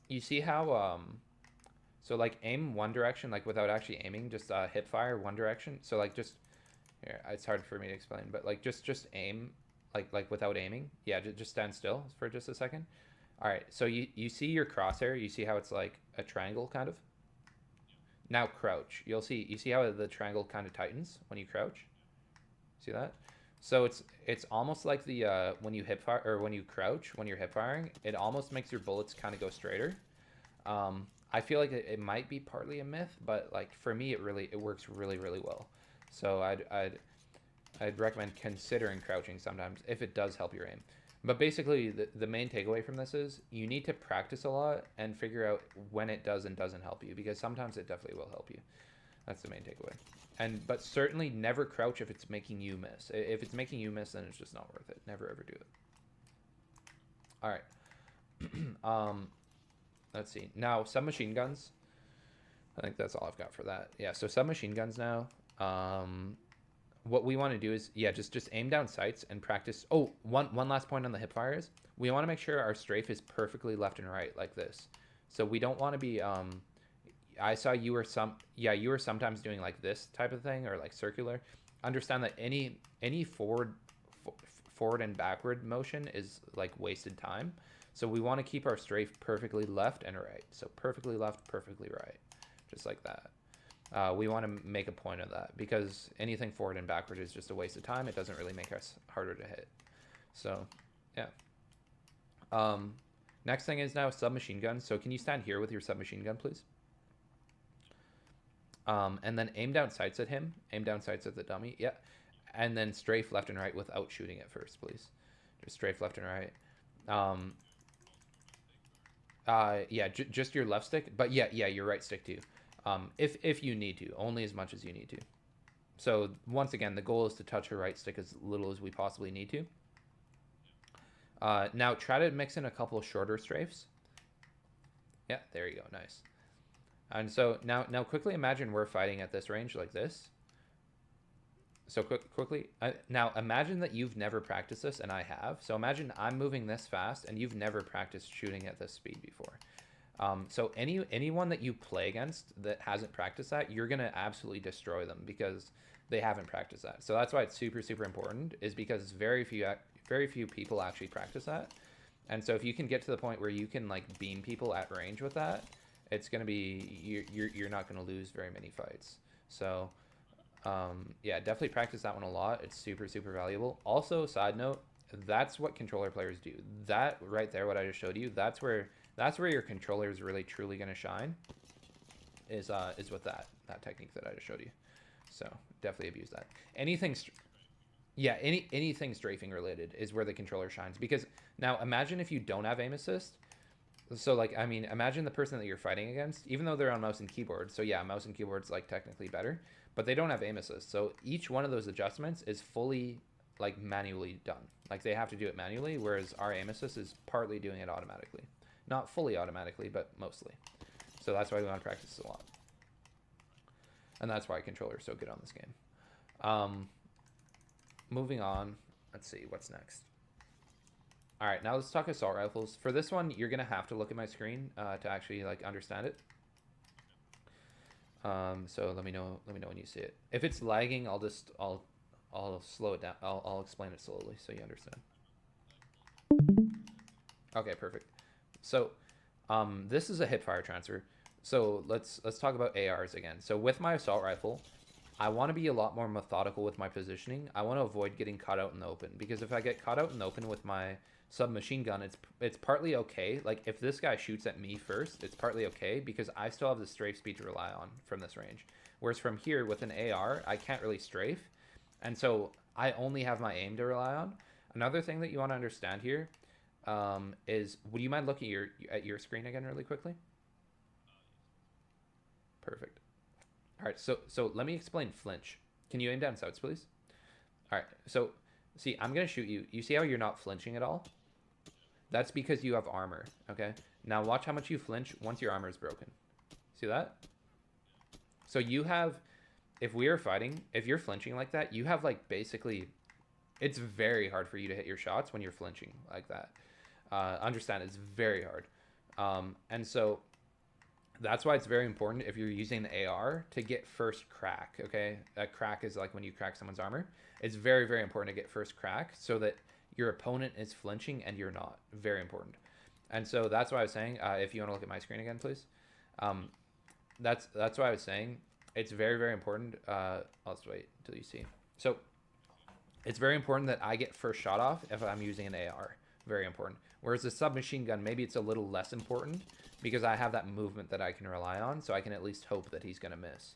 you see how so like aim one direction, like without actually aiming, just hip fire one direction. So like just here, it's hard for me to explain, but like just aim like without aiming. Yeah, just stand still for just a second. All right, so you see your crosshair, you see how it's like a triangle kind of. Now crouch. You see how the triangle kind of tightens when you crouch. See that? So it's almost like the when you hip fire or when you crouch when you're hip firing, it almost makes your bullets kind of go straighter. I feel like it might be partly a myth, but like for me, it works really well. So I'd recommend considering crouching sometimes if it does help your aim. But basically, the main takeaway from this is you need to practice a lot and figure out when it does and doesn't help you, because sometimes it definitely will help you. That's the main takeaway. But certainly never crouch if it's making you miss. If it's making you miss, then it's just not worth it. Never ever do it. All right. Let's see. Now, submachine guns. I think that's all I've got for that. Yeah, so submachine guns now. What we want to do is, yeah, just aim down sights and practice. Oh, one last point on the hip fire is we want to make sure our strafe is perfectly left and right like this. So we don't want to be, I saw you were sometimes doing like this type of thing or like circular. Understand that any forward and backward motion is like wasted time. So we want to keep our strafe perfectly left and right. So perfectly left, perfectly right, just like that. We want to make a point of that because anything forward and backward is just a waste of time. It doesn't really make us harder to hit. So, yeah. Next thing is now submachine guns. So can you stand here with your submachine gun, please? And then aim down sights at him. Aim down sights at the dummy. Yeah. And then strafe left and right without shooting it first, please. Just strafe left and right. Yeah, just your left stick, but yeah, your right stick too. If you need to, only as much as you need to. So once again, the goal is to touch your right stick as little as we possibly need to. Now try to mix in a couple shorter strafes. Yeah, there you go, nice. And so now quickly imagine we're fighting at this range like this. So quickly, now imagine that you've never practiced this and I have. So imagine I'm moving this fast and you've never practiced shooting at this speed before. So anyone that you play against that hasn't practiced that, you're gonna absolutely destroy them because they haven't practiced that. So that's why it's super important, is because very few people actually practice that. And so if you can get to the point where you can like beam people at range with that, it's gonna be you're not gonna lose very many fights. So yeah, definitely practice that one a lot. It's super valuable. Also, side note, that's what controller players do. That right there, what I just showed you, that's where your controller is really truly going to shine. Is with that technique that I just showed you. So definitely abuse that. Anything, yeah, anything strafing related is where the controller shines. Because now imagine if you don't have aim assist. So like, I mean, imagine the person that you're fighting against, even though they're on mouse and keyboard. So yeah, mouse and keyboard's like technically better, but they don't have aim assist. So each one of those adjustments is fully like manually done. Like they have to do it manually, whereas our aim assist is partly doing it automatically. Not fully automatically, but mostly. So that's why we want to practice a lot. And that's why controller's so good on this game. Moving on, let's see, what's next? All right, now let's talk assault rifles. For this one, you're gonna have to look at my screen to actually like understand it. So let me know when you see it. If it's lagging, I'll slow it down. I'll explain it slowly so you understand. Okay, perfect. So this is a hip fire transfer. So let's talk about ARs again. So with my assault rifle, I want to be a lot more methodical with my positioning. I want to avoid getting caught out in the open, because if I get caught out in the open with my submachine gun, it's partly okay. Like if this guy shoots at me first, it's partly okay because I still have the strafe speed to rely on from this range. Whereas from here with an AR, I can't really strafe, and so I only have my aim to rely on. Another thing that you want to understand here is, would you mind looking at your screen again really quickly? Perfect. All right, so let me explain flinch. Can you aim down sights, please? All right, so see, I'm gonna shoot you. You see how you're not flinching at all? That's because you have armor, okay? Now watch how much you flinch once your armor is broken. See that? So you have, if we are fighting, if you're flinching like that, you have like basically, it's very hard for you to hit your shots when you're flinching like that. Understand, it's very hard. And so that's why it's very important if you're using the AR to get first crack, okay? A crack is like when you crack someone's armor. It's very important to get first crack so that your opponent is flinching and you're not. Very important. And so that's why I was saying, if you want to look at my screen again, please. That's why I was saying it's very important. I'll just wait until you see. So it's very important that I get first shot off if I'm using an AR. Very important. Whereas the submachine gun, maybe it's a little less important because I have that movement that I can rely on, so I can at least hope that he's going to miss.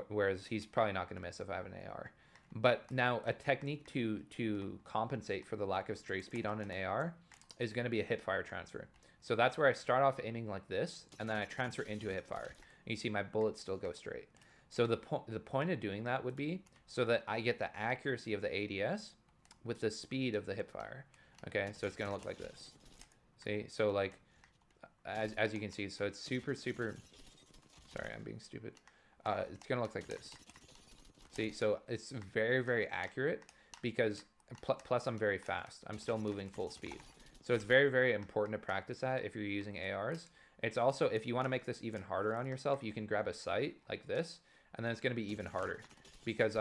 Whereas he's probably not going to miss if I have an AR. But now a technique to compensate for the lack of strafe speed on an AR is going to be a hip fire transfer. So that's where I start off aiming like this, and then I transfer into a hip fire. And you see my bullets still go straight. So the point of doing that would be so that I get the accuracy of the ADS with the speed of the hip fire. Okay, so it's going to look like this. See, so like, as you can see, so it's super, sorry, I'm being stupid. It's going to look like this. See, so it's very accurate because plus I'm very fast. I'm still moving full speed. So it's very important to practice that if you're using ARs. It's also, if you want to make this even harder on yourself, you can grab a sight like this, and then it's going to be even harder because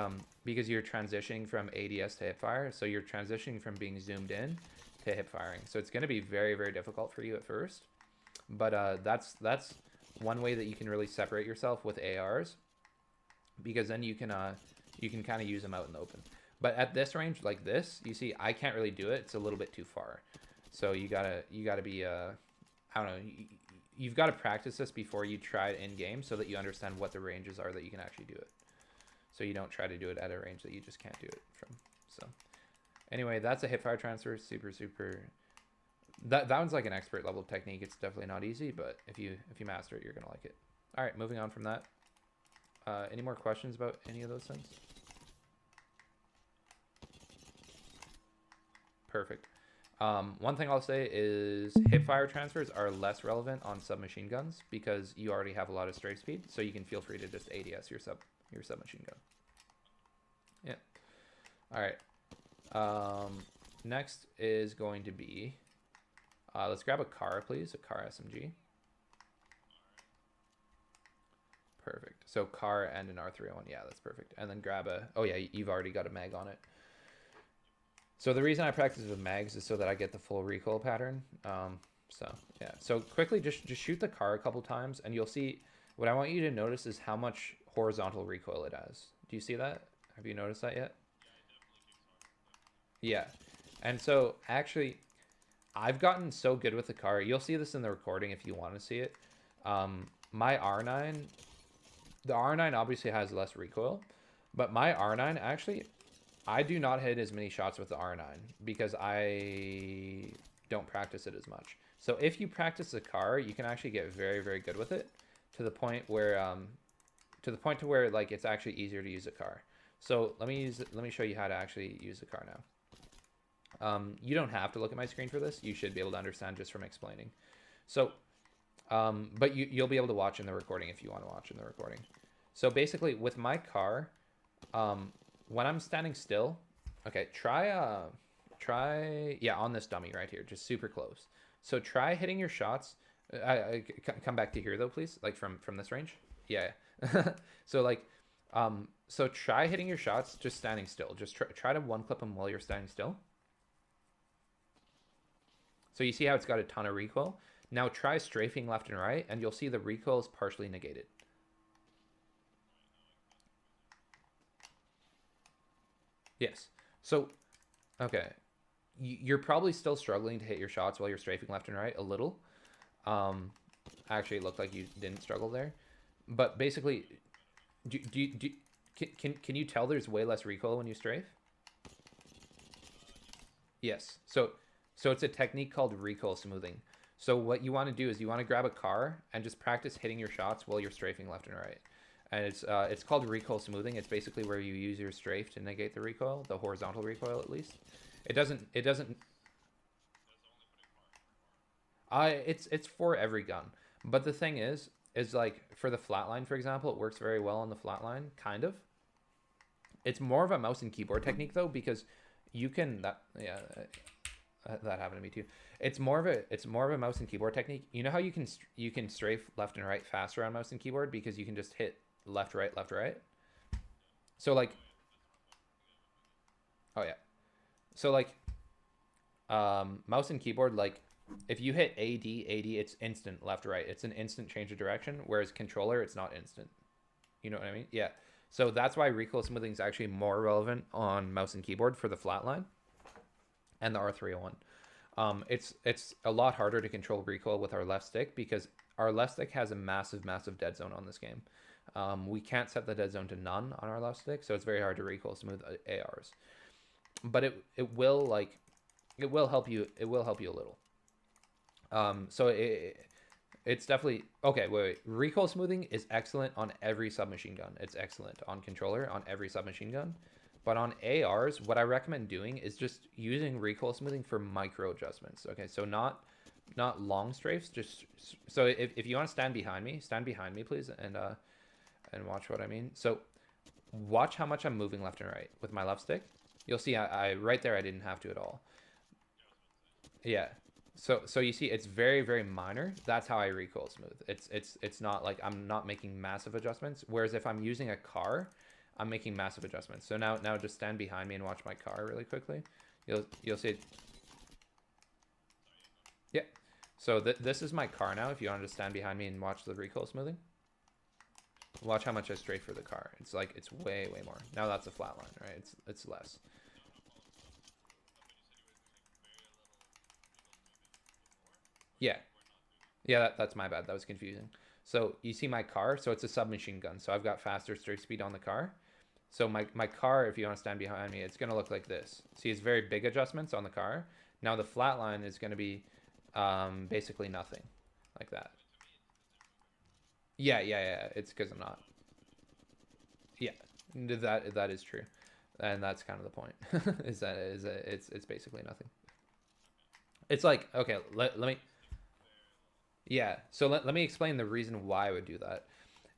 you're transitioning from ADS to hip fire. So you're transitioning from being zoomed in to hip firing. So it's going to be very difficult for you at first. But that's one way that you can really separate yourself with ARs, because then you can kind of use them out in the open. But at this range like this, you see I can't really do it. It's a little bit too far. So you gotta be I don't know. You've got to practice this before you try it in game so that you understand what the ranges are that you can actually do it. So you don't try to do it at a range that you just can't do it from. So anyway, that's a hip fire transfer. Super That one's like an expert level technique. It's definitely not easy, but if you master it, you're gonna like it. All right, moving on from that. Any more questions about any of those things? Perfect. One thing I'll say is hipfire transfers are less relevant on submachine guns because you already have a lot of strafe speed, so you can feel free to just ADS your submachine gun. Yeah. All right. Next is going to be, let's grab a car, please, a car SMG. Perfect. So car and an R301. Yeah, that's perfect. And then grab a, oh yeah, you've already got a mag on it. So the reason I practice with mags is so that I get the full recoil pattern. So yeah, so quickly just shoot the car a couple times and you'll see, what I want you to notice is how much horizontal recoil it has. Do you see that? Have you noticed that yet? Yeah. And so actually, I've gotten so good with the car. You'll see this in the recording if you want to see it. My R9, the R9 obviously has less recoil, but my R9 actually, I do not hit as many shots with the R9 because I don't practice it as much. So if you practice the car, you can actually get very, very good with it to the point where like it's actually easier to use a car. So let me show you how to actually use the car now. You don't have to look at my screen for this. You should be able to understand just from explaining. So, but you'll be able to watch in the recording if you want to watch in the recording. So basically with my car, when I'm standing still, okay, try, yeah, on this dummy right here, just super close. So try hitting your shots. Come back to here though, please, like from this range. Yeah. So like, so try hitting your shots just standing still. Just try to one clip them while you're standing still. So you see how it's got a ton of recoil? Now try strafing left and right, and you'll see the recoil is partially negated. Yes. So, okay. You're probably still struggling to hit your shots while you're strafing left and right a little. Actually, it looked like you didn't struggle there. But basically, can you tell there's way less recoil when you strafe? Yes. So it's a technique called recoil smoothing. So what you want to do is you want to grab a car and just practice hitting your shots while you're strafing left and right. And it's called recoil smoothing. It's basically where you use your strafe to negate the recoil, the horizontal recoil at least. It doesn't. It's for every gun. But the thing is like for the flatline, for example, it works very well on the flatline, kind of. It's more of a mouse and keyboard technique though, because you can that happened to me too. It's more of a mouse and keyboard technique. You know how you can strafe left and right faster on mouse and keyboard because you can just hit left right left right. So like, oh yeah. So like, mouse and keyboard, like if you hit AD, it's instant left right. It's an instant change of direction. Whereas controller, it's not instant. You know what I mean? Yeah. So that's why recoil smoothing is actually more relevant on mouse and keyboard for the flatline and the R301. It's a lot harder to control recoil with our left stick because our left stick has a massive dead zone on this game. We can't set the dead zone to none on our left stick, so it's very hard to recoil smooth ARs. But it will help you. It will help you a little. So it's definitely okay. Wait. Recoil smoothing is excellent on every submachine gun. It's excellent on controller on every submachine gun. But on ARs, what I recommend doing is just using recoil smoothing for micro adjustments. Okay, so not long strafes. Just so if you want to stand behind me, please, and watch what I mean. So watch how much I'm moving left and right with my left stick. You'll see I right there I didn't have to at all. Yeah. So you see it's very minor. That's how I recoil smooth. It's not like I'm not making massive adjustments. Whereas if I'm using a car, I'm making massive adjustments. So now just stand behind me and watch my car really quickly. You'll see it. Yeah. So this is my car now. If you want to stand behind me and watch the recoil smoothing. Watch how much I strafe for the car. It's like it's way more. Now that's a flat line, right? It's less. Yeah. Yeah, that's my bad. That was confusing. So you see my car. So it's a submachine gun. So I've got faster strafe speed on the car. So my car, if you want to stand behind me, it's going to look like this. See, it's very big adjustments on the car. Now the flat line is going to be Basically nothing, like that. Yeah. It's because I'm not. Yeah, that is true, and that's kind of the point. is that it's basically nothing. It's like, okay, let me, yeah. So let me explain the reason why I would do that.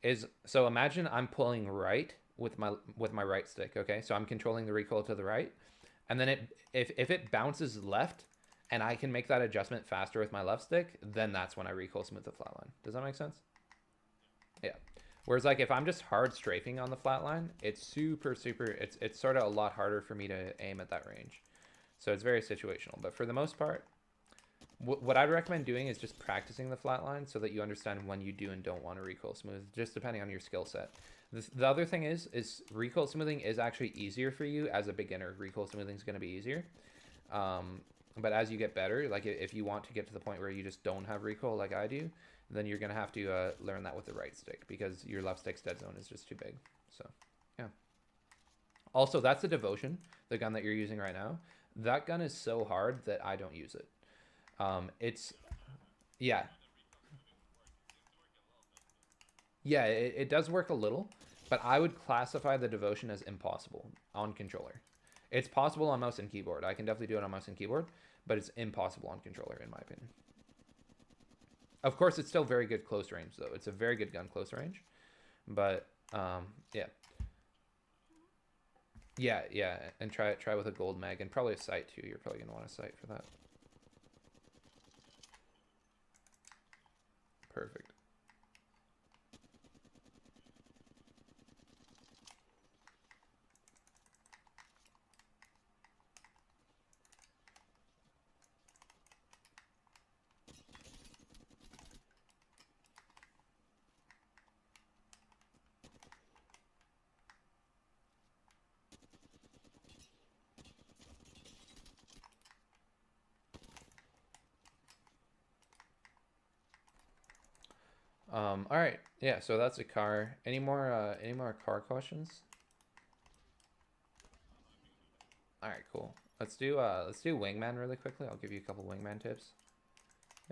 Is so imagine I'm pulling right with my right stick. Okay, so I'm controlling the recoil to the right, and then if it bounces left, and I can make that adjustment faster with my left stick, then that's when I recoil smooth the flat line. Does that make sense? Yeah. Whereas like if I'm just hard strafing on the flat line, it's super it's sort of a lot harder for me to aim at that range. So it's very situational. But for the most part, what I'd recommend doing is just practicing the flat line so that you understand when you do and don't want to recoil smooth, just depending on your skill set. The other thing is recoil smoothing is actually easier for you as a beginner. Recoil smoothing is going to be easier. But as you get better, like if you want to get to the point where you just don't have recoil like I do, then you're going to have to learn that with the right stick because your left stick's dead zone is just too big. So, yeah. Also, that's the Devotion, the gun that you're using right now. That gun is so hard that I don't use it. It's, yeah. Yeah, it does work a little, but I would classify the Devotion as impossible on controller. It's possible on mouse and keyboard. I can definitely do it on mouse and keyboard, but it's impossible on controller, in my opinion. Of course, it's still very good close range, though. It's a very good gun close range, but yeah, yeah, and try with a gold mag and probably a sight too. You're probably gonna want a sight for that. Perfect. All right, yeah. So that's a car. Any more car questions? All right, cool. Let's do wingman really quickly. I'll give you a couple wingman tips.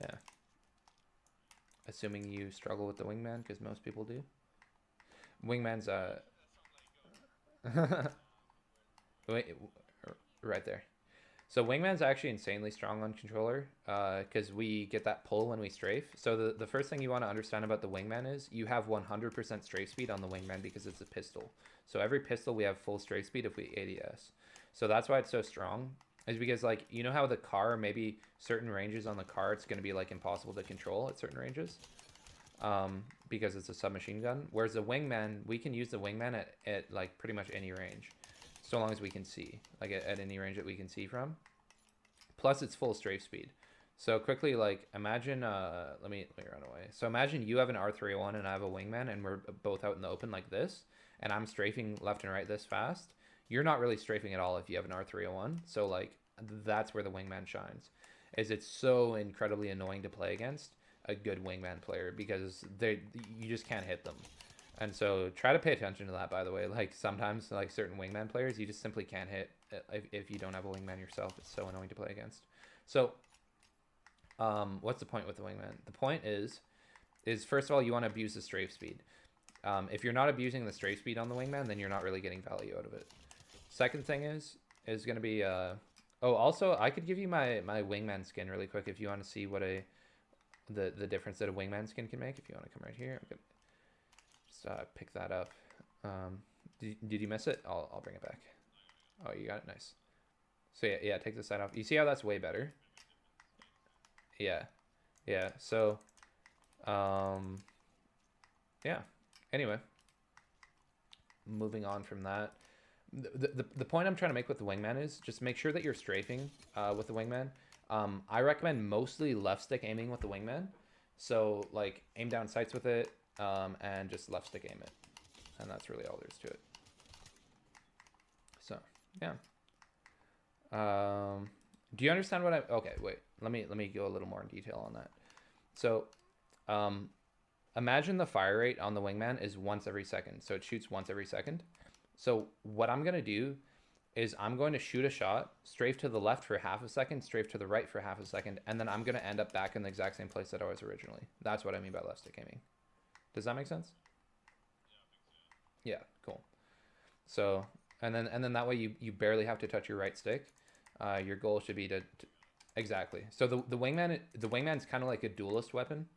Yeah. Assuming you struggle with the wingman, because most people do. Wingman's wait, right there. So wingman's actually insanely strong on controller, because we get that pull when we strafe. So the first thing you want to understand about the wingman is you have 100% strafe speed on the wingman because it's a pistol. So every pistol we have full strafe speed if we ADS. So that's why it's so strong. Is because like you know how the car maybe certain ranges on the car it's going to be like impossible to control at certain ranges, because it's a submachine gun. Whereas the wingman, we can use the wingman at like pretty much any range, so long as we can see, like at any range that we can see from. Plus, it's full strafe speed. So quickly, like imagine, let me run away. So imagine you have an R301 and I have a wingman, and we're both out in the open like this, and I'm strafing left and right this fast. You're not really strafing at all if you have an R301. So like that's where the wingman shines. Is it's so incredibly annoying to play against a good wingman player because they you just can't hit them. And so try to pay attention to that, by the way. Like sometimes like certain wingman players you just simply can't hit if you don't have a wingman yourself. It's so annoying to play against. So what's the point with the wingman? The point is first of all you want to abuse the strafe speed. If you're not abusing the strafe speed on the wingman, then you're not really getting value out of it. Second thing is going to be oh, also I could give you my wingman skin really quick if you want to see what the difference that a wingman skin can make. If you want to come right here, I'm gonna just pick that up. Did you miss it? I'll bring it back. Oh, you got it. Nice. So yeah, take the side off. You see how that's way better? Yeah, yeah. So yeah. Anyway, moving on from that. The point I'm trying to make with the wingman is just make sure that you're strafing with the wingman. I recommend mostly left stick aiming with the wingman. So like aim down sights with it, and just left stick aim it. And that's really all there is to it. So yeah. Do you understand what I? Okay, wait. Let me go a little more in detail on that. So, imagine the fire rate on the wingman is once every second. So it shoots once every second. So what I'm gonna do is I'm going to shoot a shot, strafe to the left for half a second, strafe to the right for half a second, and then I'm going to end up back in the exact same place that I was originally. That's what I mean by left stick aiming. Does that make sense? Yeah, cool. So, and then that way you barely have to touch your right stick. Your goal should be to exactly. So the wingman's kind of like a duelist weapon.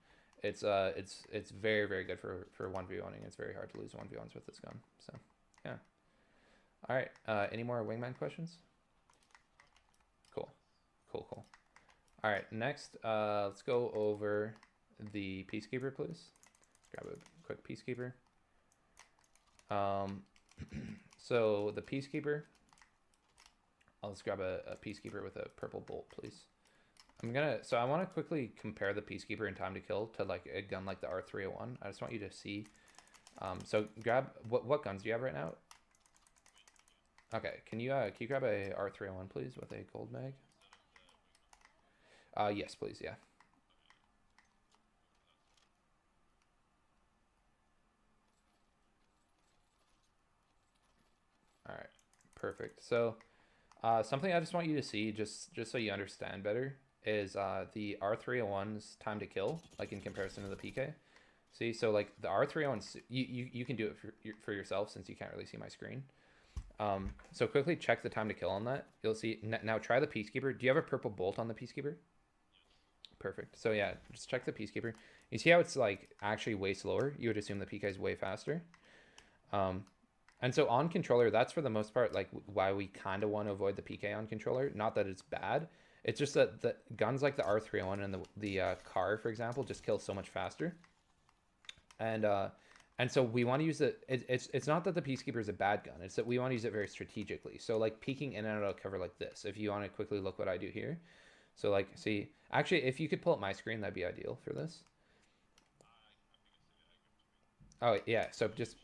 It's very very good for 1v1ing. It's very hard to lose 1v1s with this gun. So, yeah. All right. Any more wingman questions? Cool. Cool, cool. All right, next, let's go over the Peacekeeper, please. Grab a quick Peacekeeper. So the Peacekeeper, I'll just grab a Peacekeeper with a purple bolt, please. So I want to quickly compare the Peacekeeper in time to kill to like a gun like the R301. I just want you to see. So grab, what guns do you have right now? Okay, can you grab a R301, please, with a gold mag? Yes, please, yeah. All right, perfect. So something I just want you to see, just so you understand better, is the R301's time to kill, like in comparison to the PK. See, so like the R301, you can do it for yourself since you can't really see my screen. So quickly check the time to kill on that. You'll see, now try the Peacekeeper. Do you have a purple bolt on the Peacekeeper? Perfect. So yeah, just check the Peacekeeper. You see how it's like actually way slower? You would assume the PK is way faster. And so on controller, that's for the most part like why we kind of want to avoid the PK on controller. Not that it's bad. It's just that the guns like the R301 and the car, for example, just kill so much faster. And so we want to use it. It's not that the Peacekeeper is a bad gun. It's that we want to use it very strategically. So like peeking in and out of cover like this. If you want to quickly look what I do here. So like, see, actually, if you could pull up my screen, that'd be ideal for this. Oh yeah, so just,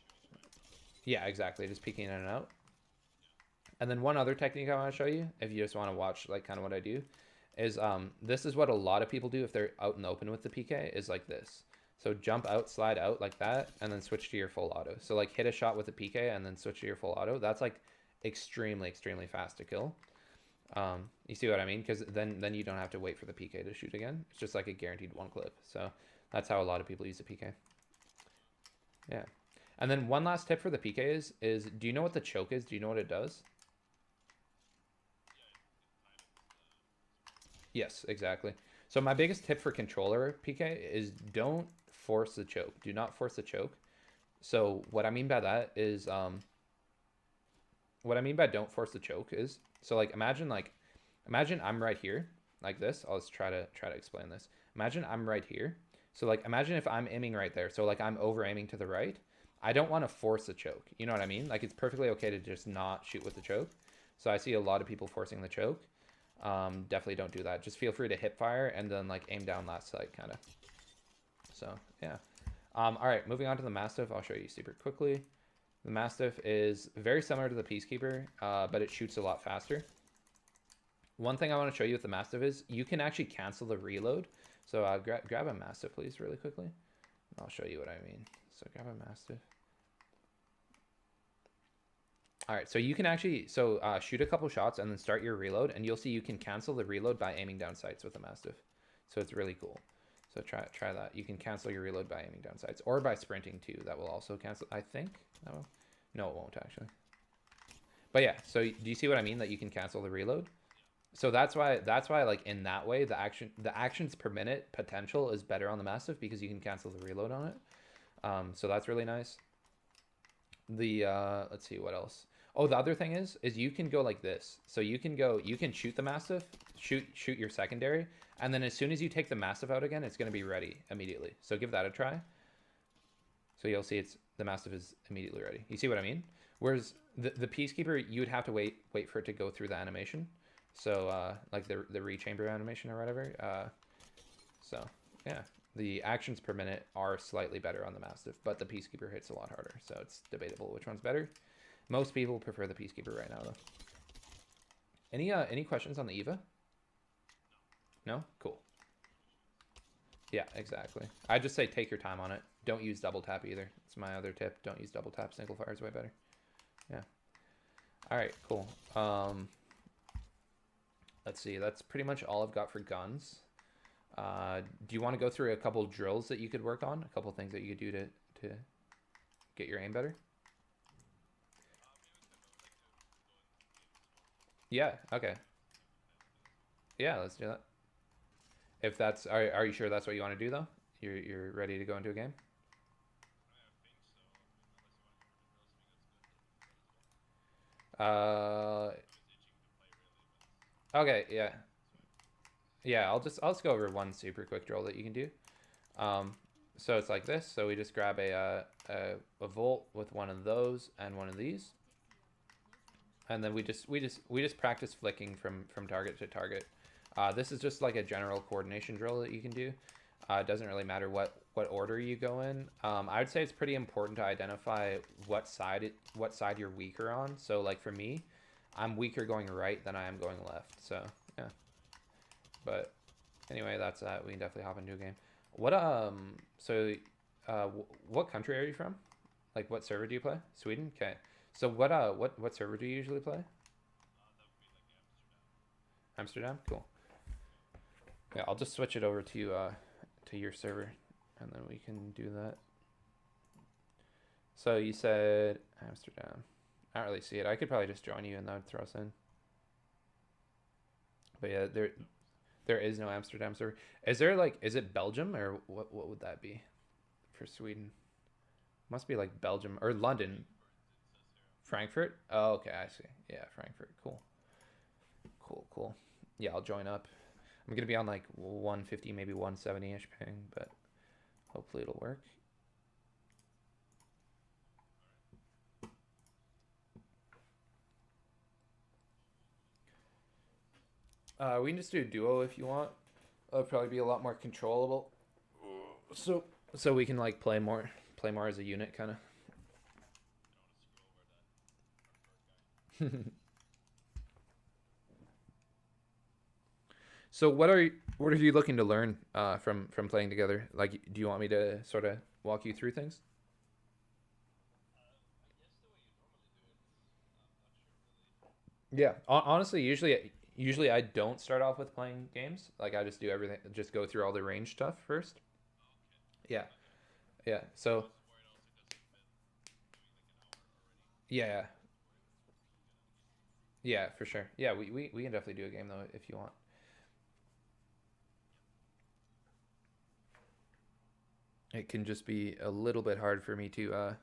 yeah, exactly. Just peeking in and out. And then one other technique I want to show you, if you just want to watch like kind of what I do, is this is what a lot of people do if they're out in the open with the PK, is like this. So jump out, slide out like that, and then switch to your full auto. So like hit a shot with the PK and then switch to your full auto. That's like extremely, extremely fast to kill. You see what I mean? Because then you don't have to wait for the PK to shoot again. It's just like a guaranteed one clip. So that's how a lot of people use the PK. Yeah. And then one last tip for the PK is do you know what the choke is? Do you know what it does? Yes, exactly. So my biggest tip for controller PK is don't force the choke. Do not force the choke. So what I mean by that is what I mean by don't force the choke is, so like imagine I'm right here like this. I'll just try to explain this. Imagine I'm right here. So like imagine if I'm aiming right there. So like I'm over aiming to the right. I don't want to force the choke. You know what I mean? Like it's perfectly okay to just not shoot with the choke. So I see a lot of people forcing the choke. Definitely don't do that. Just feel free to hip fire and then like aim down last sight kind of. So yeah. All right, moving on to the Mastiff. I'll show you super quickly. The Mastiff is very similar to the Peacekeeper, but it shoots a lot faster. One thing I want to show you with the Mastiff is you can actually cancel the reload. So grab a Mastiff, please, really quickly. I'll show you what I mean. So grab a Mastiff. All right, so you can actually shoot a couple shots and then start your reload, and you'll see you can cancel the reload by aiming down sights with the Mastiff. So it's really cool. So try that. You can cancel your reload by aiming down sights or by sprinting too. That will also cancel. I think. No, it won't actually. But yeah, so do you see what I mean? That you can cancel the reload. So that's why like in that way the actions per minute potential is better on the Mastiff because you can cancel the reload on it. So that's really nice. Let's see what else. Oh, the other thing is you can go like this. So you can shoot the Mastiff, shoot your secondary, and then as soon as you take the Mastiff out again, it's going to be ready immediately. So give that a try. So you'll see the Mastiff is immediately ready. You see what I mean? Whereas the Peacekeeper, you would have to wait for it to go through the animation. So like the rechamber animation or whatever. So yeah, the actions per minute are slightly better on the Mastiff, but the Peacekeeper hits a lot harder. So it's debatable which one's better. Most people prefer the Peacekeeper right now, though. Any questions on the Eva? No? Cool. Yeah, exactly. I just say take your time on it. Don't use double tap either. It's my other tip. Don't use double tap. Single fire is way better. Yeah. All right, cool. Let's see. That's pretty much all I've got for guns. Do you want to go through a couple drills that you could work on? A couple things that you could do to get your aim better? Yeah, okay. Yeah, let's do that. If that's are you sure that's what you want to do though? You're ready to go into a game? Uh okay, yeah. Yeah, I'll just go over one super quick drill that you can do. Um so it's like this. So we just grab a volt with one of those and one of these. And then we just practice flicking from target to target. This is just like a general coordination drill that you can do. It doesn't really matter what order you go in. I would say it's pretty important to identify what side you're weaker on. So like for me, I'm weaker going right than I am going left. So yeah. But anyway, that's that. We can definitely hop into a game. What country are you from? Like what server do you play? Sweden? Okay. So what server do you usually play? Amsterdam? Cool. Yeah, I'll just switch it over to your server and then we can do that. So you said Amsterdam. I don't really see it. I could probably just join you and that would throw us in. But yeah, there is no Amsterdam server. Is it Belgium or what would that be for Sweden? Must be like Belgium or London. Frankfurt? Oh, okay, I see. Yeah, Frankfurt. Cool. Cool, cool. Yeah, I'll join up. I'm gonna be on like 150, maybe 170-ish ping, but hopefully it'll work. We can just do a duo if you want. It'll probably be a lot more controllable. So so we can like play more as a unit kind of. So what are you looking to learn from playing together? Like, do you want me to sort of walk you through things? Yeah, honestly, usually I don't start off with playing games. Like I just do everything, just go through all the range stuff first. Yeah, yeah. So yeah, yeah, for sure. Yeah, we can definitely do a game though if you want. It can just be a little bit hard for me to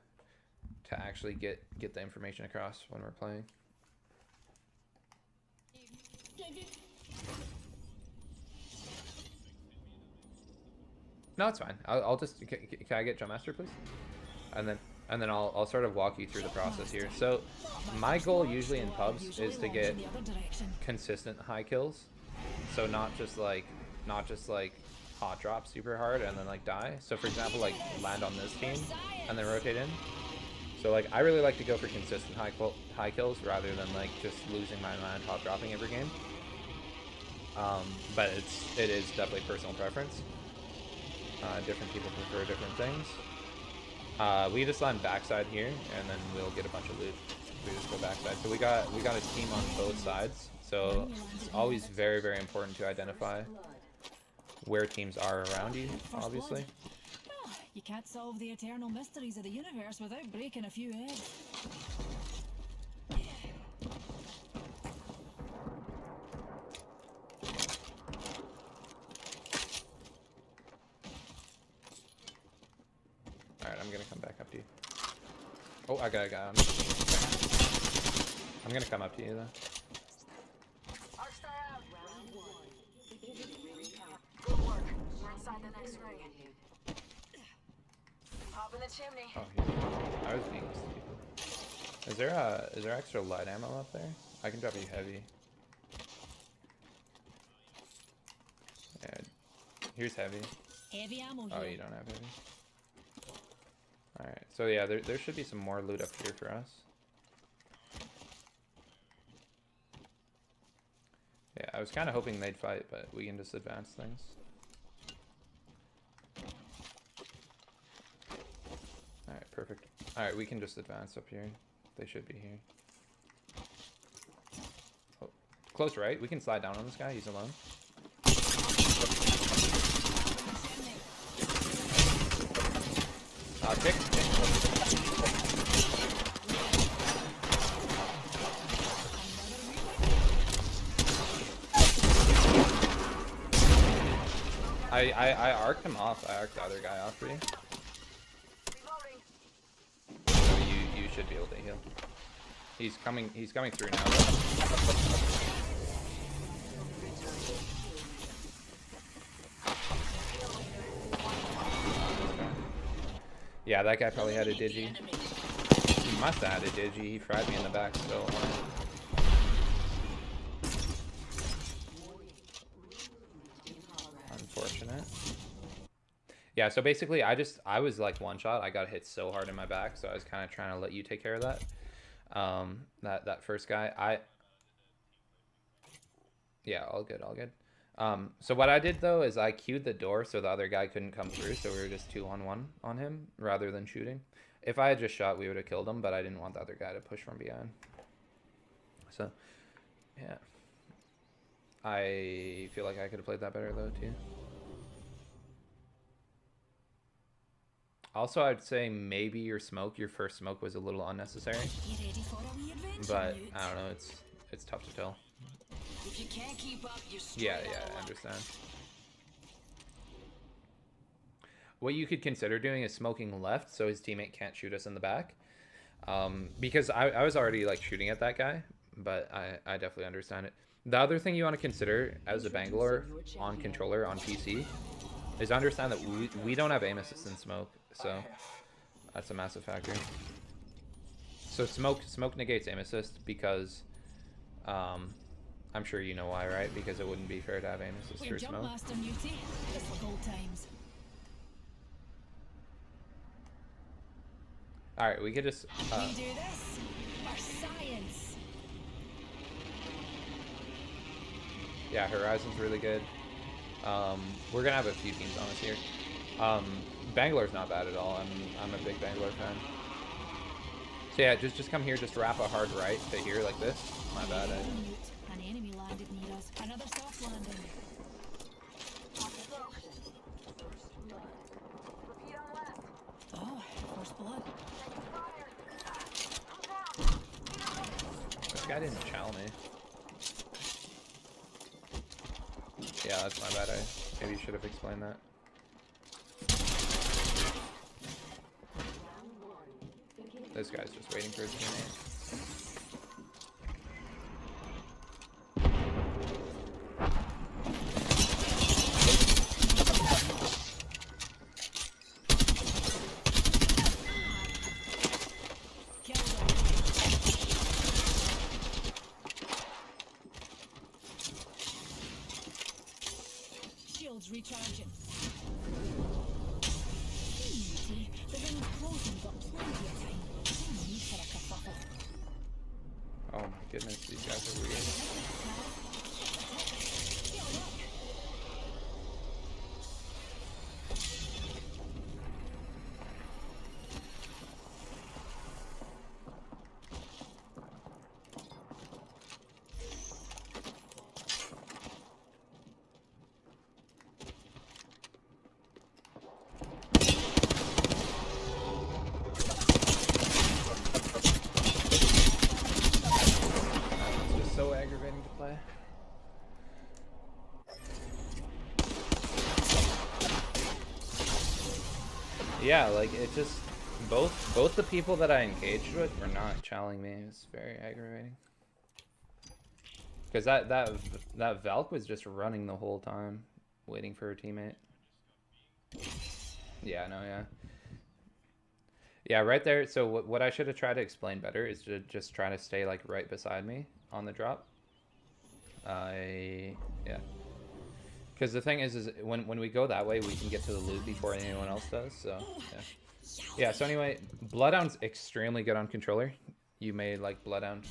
actually get the information across when we're playing. No, it's fine. I'll just can I get Jump Master, please? And then I'll sort of walk you through the process here. So my goal usually in pubs is to get consistent high kills. So not just like hot drop super hard and then like die. So for example, like land on this team and then rotate in. So like I really like to go for consistent high kills rather than like just losing my land hot dropping every game. But it is definitely personal preference. Different people prefer different things. We just land backside here, and then we'll get a bunch of loot. We just go backside. So we got a team on both sides. So it's always very, very important to identify where teams are around you, obviously. You can't solve the eternal mysteries of the universe without breaking a few eggs. Alright, I'm gonna come back up to you. Oh, I got him. I'm gonna come up to you though. Good work. We're inside the next ring. Hop in the chimney. Oh, here. I was being stupid. Is there extra light ammo up there? I can drop you heavy. Yeah. Here's heavy. Heavy ammo Oh, here. you don't have heavy. Alright, so yeah, there should be some more loot up here for us. Yeah, I was kind of hoping they'd fight, but we can just advance things. Alright, perfect. Alright, we can just advance up here. They should be here. Close right. We can slide down on this guy. He's alone. Tick. I arced him off. I arced the other guy off for you. So you should be able to heal. He's coming through now. Yeah, that guy probably had a digi. He must have had a digi. He fried me in the back still. Unfortunate. Yeah, so basically I was like one shot. I got hit so hard in my back, so I was kind of trying to let you take care of that. That first guy. Yeah, all good. So what I did though is I queued the door so the other guy couldn't come through, so we were just 2-on-1 on him rather than shooting. If I had just shot, we would have killed him, but I didn't want the other guy to push from behind. So, yeah. I feel like I could have played that better though too. Also, I'd say maybe your first smoke was a little unnecessary. But I don't know, it's tough to tell. If you can't keep up, you're Yeah, I understand. What you could consider doing is smoking left so his teammate can't shoot us in the back. Because I was already like shooting at that guy, but I definitely understand it. The other thing you want to consider as a Bangalore on controller on PC is understand that we don't have aim assist in smoke, so that's a massive factor. So smoke negates aim assist because I'm sure you know why, right? Because it wouldn't be fair to have aim assist through smoke. Alright, we could just... we do this for science. Yeah, Horizon's really good. We're gonna have a few teams on us here. Bangalore's not bad at all. I'm a big Bangalore fan. So yeah, just come here, just wrap a hard right to here like this. My bad. An enemy landed near us. Another soft landing. Oh, first blood. This guy didn't chow me. Yeah, that's my bad. I maybe should have explained that. This guy's just waiting for his teammate. Shields recharging. The ring's closing, but plenty of time. No need for a kerfuffle. Oh my goodness, these guys are weird. It's just so aggravating to play. Yeah, like it just both the people that I engaged with were not challenging me. It was very aggravating. Because that Valk was just running the whole time, waiting for her teammate. Yeah, no, yeah. Yeah, right there. So what I should have tried to explain better is to just try to stay like right beside me on the drop. Yeah. Because the thing is when we go that way, we can get to the loot before anyone else does. So yeah. Yeah. So anyway, Bloodhound's extremely good on controller. You made like Bloodhound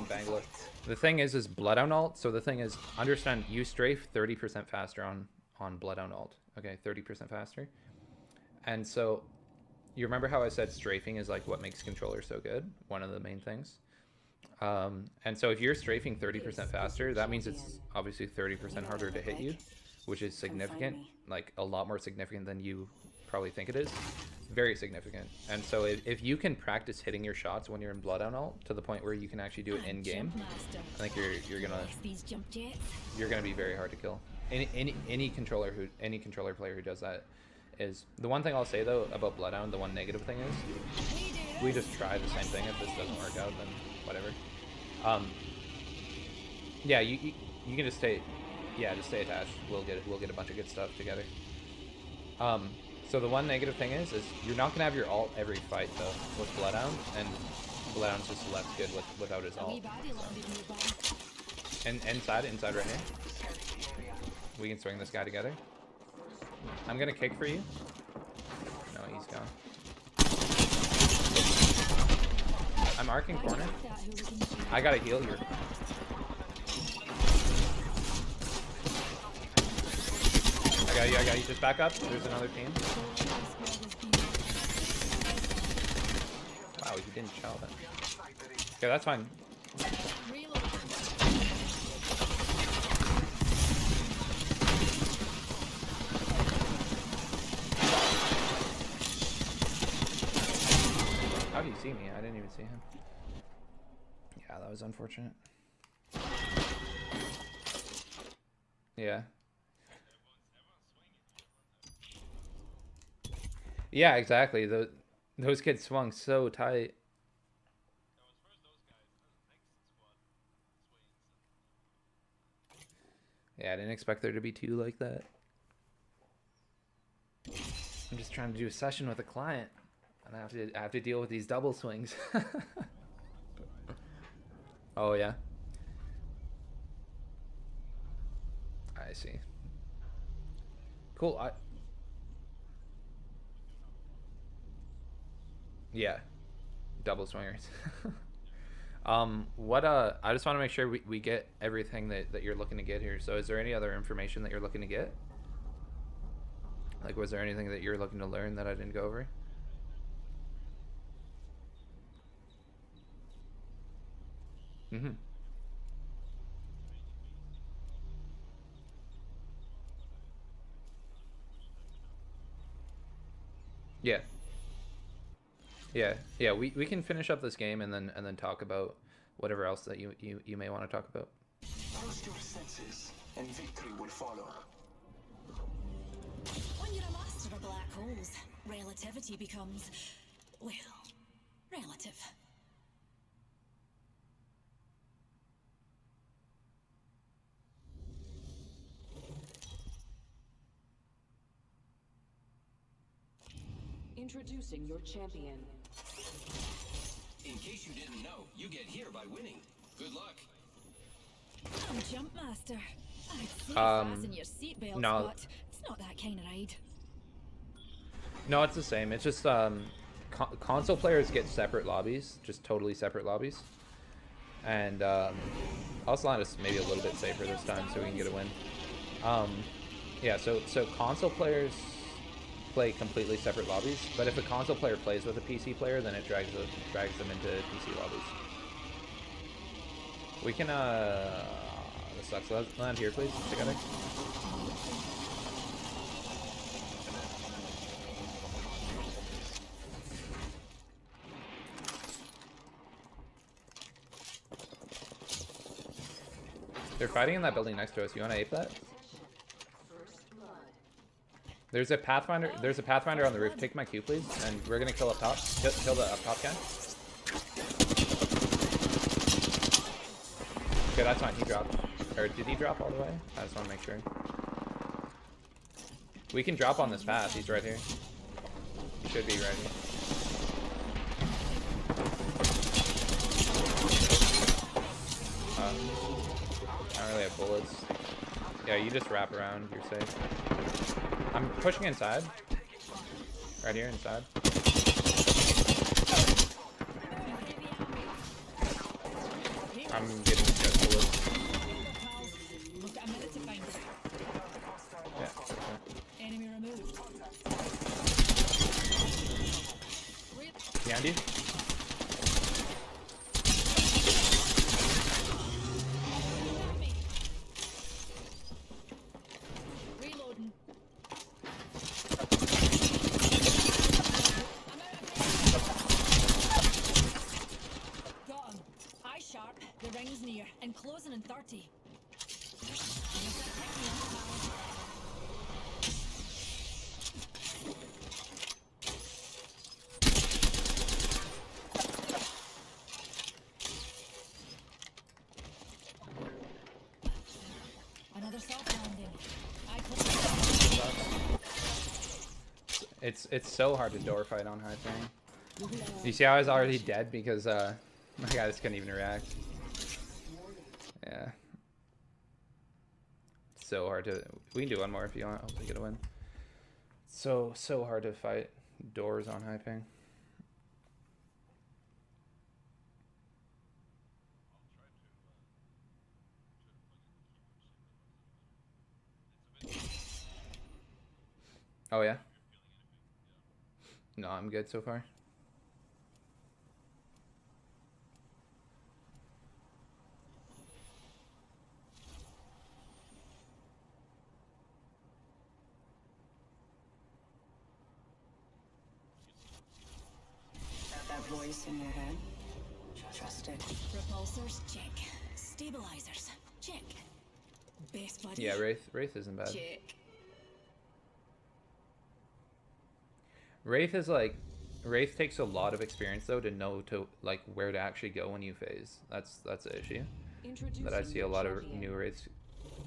Bangalore. The thing is Bloodhound ult. So the thing is, understand you strafe 30% faster on Bloodhound ult. Okay, 30% faster. And so you remember how I said strafing is like what makes controller so good? One of the main things. And so if you're strafing 30% faster, that means it's obviously 30% harder to hit you, which is significant, like a lot more significant than you probably think it is. Very significant. And so if you can practice hitting your shots when you're in Bloodhound ult to the point where you can actually do it in game, I think you're gonna be very hard to kill. Any controller player who does that is the one thing I'll say though about Bloodhound. The one negative thing is we just try the same thing. If this doesn't work out, then whatever. Yeah, you can just stay attached. We'll get a bunch of good stuff together. So the one negative thing is you're not gonna have your ult every fight though with Bloodhound, and Bloodhound's just left good without his ult. And inside right here, we can swing this guy together. I'm gonna kick for you. No, he's gone. I'm arcing corner. I gotta heal here. I got you. Just back up. There's another team. Wow, he didn't shell that. Okay, that's fine. How do you see me? I didn't even see him. Yeah, that was unfortunate. Yeah. Yeah, exactly. Those kids swung so tight. Yeah, I didn't expect there to be two like that. I'm just trying to do a session with a client, and I have to deal with these double swings. Oh yeah. I see. Cool. Yeah, double swingers. I just want to make sure we get everything that you're looking to get here. So is there any other information that you're looking to get? Like, was there anything that you're looking to learn that I didn't go over? Mm-hmm. Yeah. Yeah, we can finish up this game and then talk about whatever else that you may want to talk about. Trust your senses, and victory will follow. When you're a master of black holes, relativity becomes, well, relative. Introducing your champion. In case you didn't know, you get here by winning. Good luck. I'm Jump Master. I'd say fasten your seatbelts, no. but it's not that kind of ride. No, it's the same. It's just console players get separate lobbies, just totally separate lobbies. And also land us maybe a little bit safer this time so we can get a win. Yeah, so console players play completely separate lobbies, but if a console player plays with a PC player, then it drags them into PC lobbies. We can this sucks. Land here, please, together. They're fighting in that building next to us. You want to ape that? There's a Pathfinder. There's a Pathfinder on the roof. Take my Q, please, and we're gonna kill up top. Kill the up top guy. Okay, that's fine. He dropped. Or did he drop all the way? I just want to make sure. We can drop on this path. He's right here. He should be right here. I don't really have bullets. Yeah, you just wrap around. You're safe. I'm pushing inside. Right here, inside. I'm getting just bullets. Yeah. Enemy removed. Behind you. here and closing in 30. There's that picking up, pal. Another soft landing. I It's so hard to door fight on high ping. You see how I was already dead because my guy just couldn't even react. Yeah. So hard to. We can do one more if you want. Hopefully get a win. So hard to fight doors on high ping. Oh yeah. No, I'm good so far. That voice in your head? Trust it. Repulsors, check. Stabilizers, check. Best buddy. Yeah, Wraith isn't bad. Check. Wraith takes a lot of experience though to know to like where to actually go when you phase. That's the issue that I see a lot of new Wraiths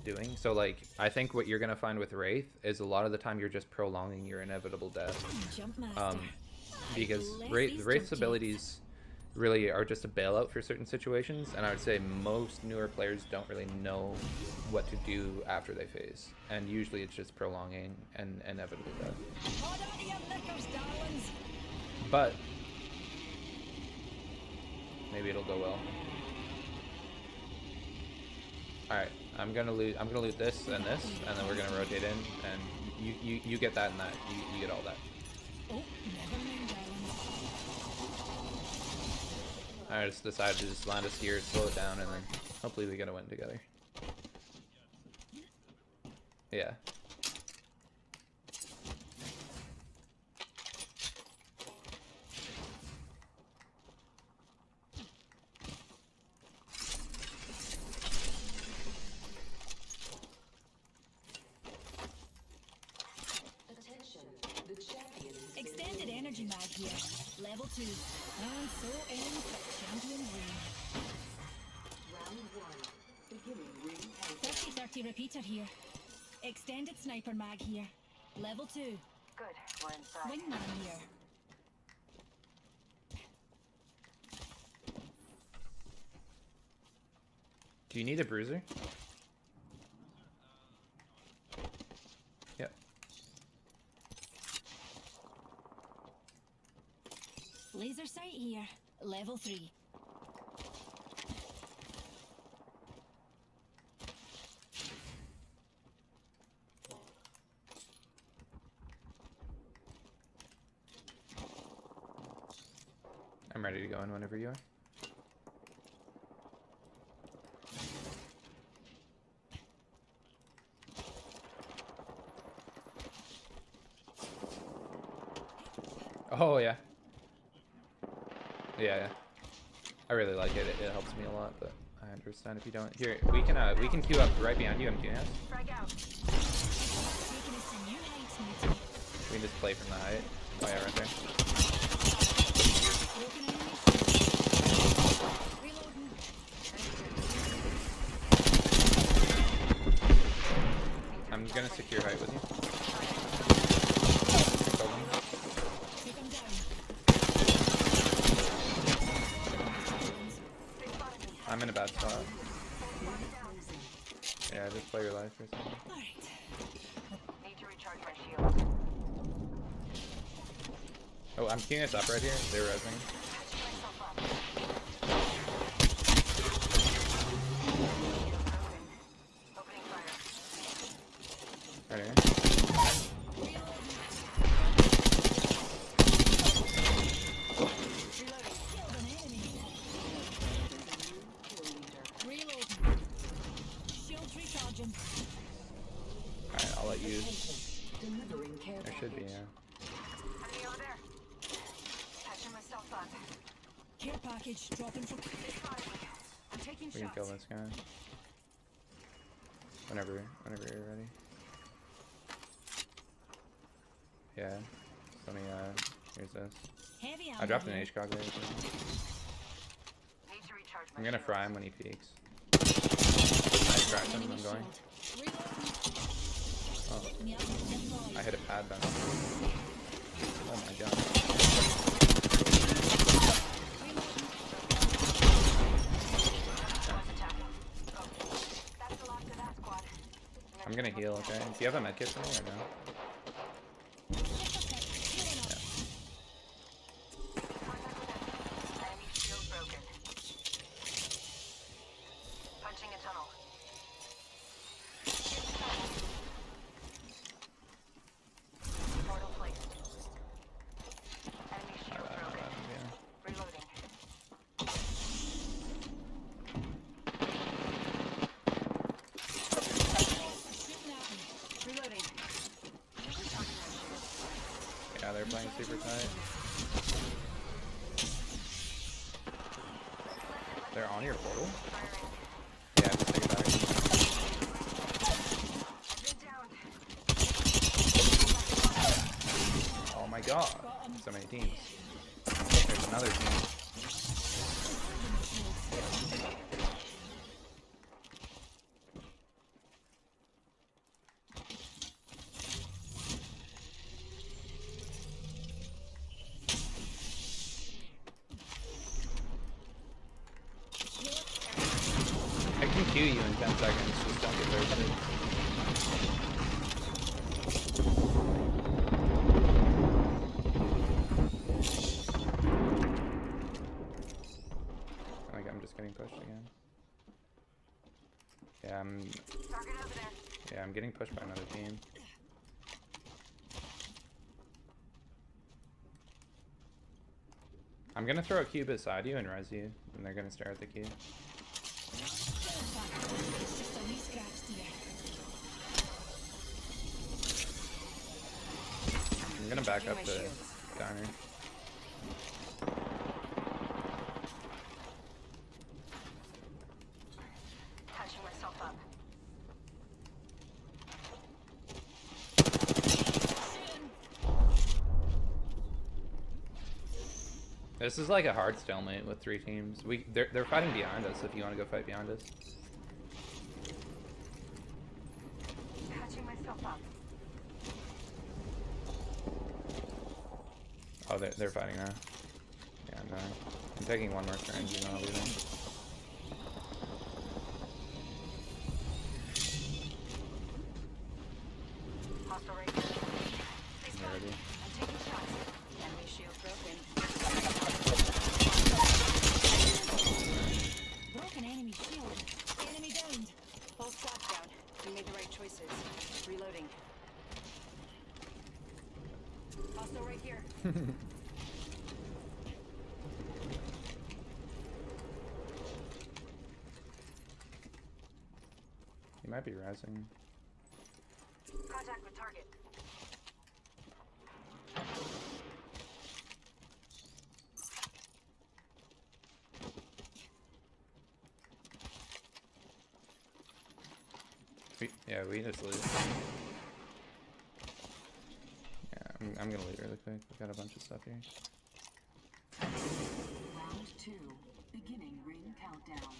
doing. So like I think what you're gonna find with Wraith is a lot of the time you're just prolonging your inevitable death. Jump master. Because Bless Wraith's these jump abilities really are just a bailout for certain situations, and I would say most newer players don't really know what to do after they phase, and usually it's just prolonging and inevitable death. Hold on to your knickers, darlings. But maybe it'll go well. All right, I'm gonna loot this, and then we're gonna rotate in, and you get that and that. You get all that. Oh, never mind, darlings. I just decided to just land us here, slow it down, and then hopefully we get a win together. Yeah. Extended energy mag here. Level 2. And so ends champion reign. Round 1. Beginning ring countdown. 30-30 repeater here. Extended sniper mag here. Level 2. Good. We're inside. Wingman here. Do you need a bruiser? Yep. Laser sight here. Level 3. I'm ready to go in whenever you are. Oh yeah. Yeah. I really like it. It helps me a lot, but I understand if you don't. Here, we can queue up right behind you. I'm queuing us. Frag out. Taking us to new heights, matey. We can just play from the height. Oh yeah, right there. Broken enemy. Reloading. I'm gonna secure height with you. Hold on. Take them down. I'm in a bad spot. Yeah, just play your life for a second. Alright. Need to recharge my shield. Oh, I'm queuing us up right here. They're resing. Opening fire. Right here. Killed an enemy. Reloading. Shields recharging. Alright, I'll let you. Delivering care There should be, yeah. Enemy over there. Patching myself up. Care package dropping from. Spotted me. I'm taking We can kill shots. this guy. Whenever you're ready. Yeah. Let me, here's this. Heavy ammo I dropped an here. HCOG there. Need to recharge my I'm gonna shields. fry him when he peeks. I cracked him, Enemy I'm going. shield. Reload. Oh, Yep, deployed. I hit a pad then. Oh my god. Squad's attacking. Oh, that's the last of that squad. I'm gonna heal, okay? Do you have a medkit for me or no? Contact with enemy. Enemy shield broken. Punching a tunnel. Portal placed. Enemy shield broken. Yeah. Reloading. Shooting at me. Reloading. Yeah, they're playing super tight. They're on your portal? Firing. Yeah, just take it back. Been down. Oh my god. So many teams. There's another team. I can queue you in 10 seconds, just don't get thirsty. I think I'm just getting pushed again. Yeah, Target over there. I'm getting pushed by another team. I'm gonna throw a cube beside you and res you, and they're gonna stare at the cube. It's just a wee scratch, dear. I'm gonna back up the diner. Patching myself up. This is like a hard stalemate with 3 teams. They're fighting behind us if you want to go fight behind us. Patching myself up. Oh, they're fighting now. Yeah, no. I'm taking one more syringe and I'll leave them. Hostile right here. They're ready. I'm taking shots. Enemy shield broken. Broken enemy shield. Enemy downed. Both squads down. We made the right choices. Reloading. Hostile right here. He might be rising. Contact with target. We just lose. Yeah, I'm gonna leave really quick. We've got a bunch of stuff here. Round 2. Beginning ring countdown.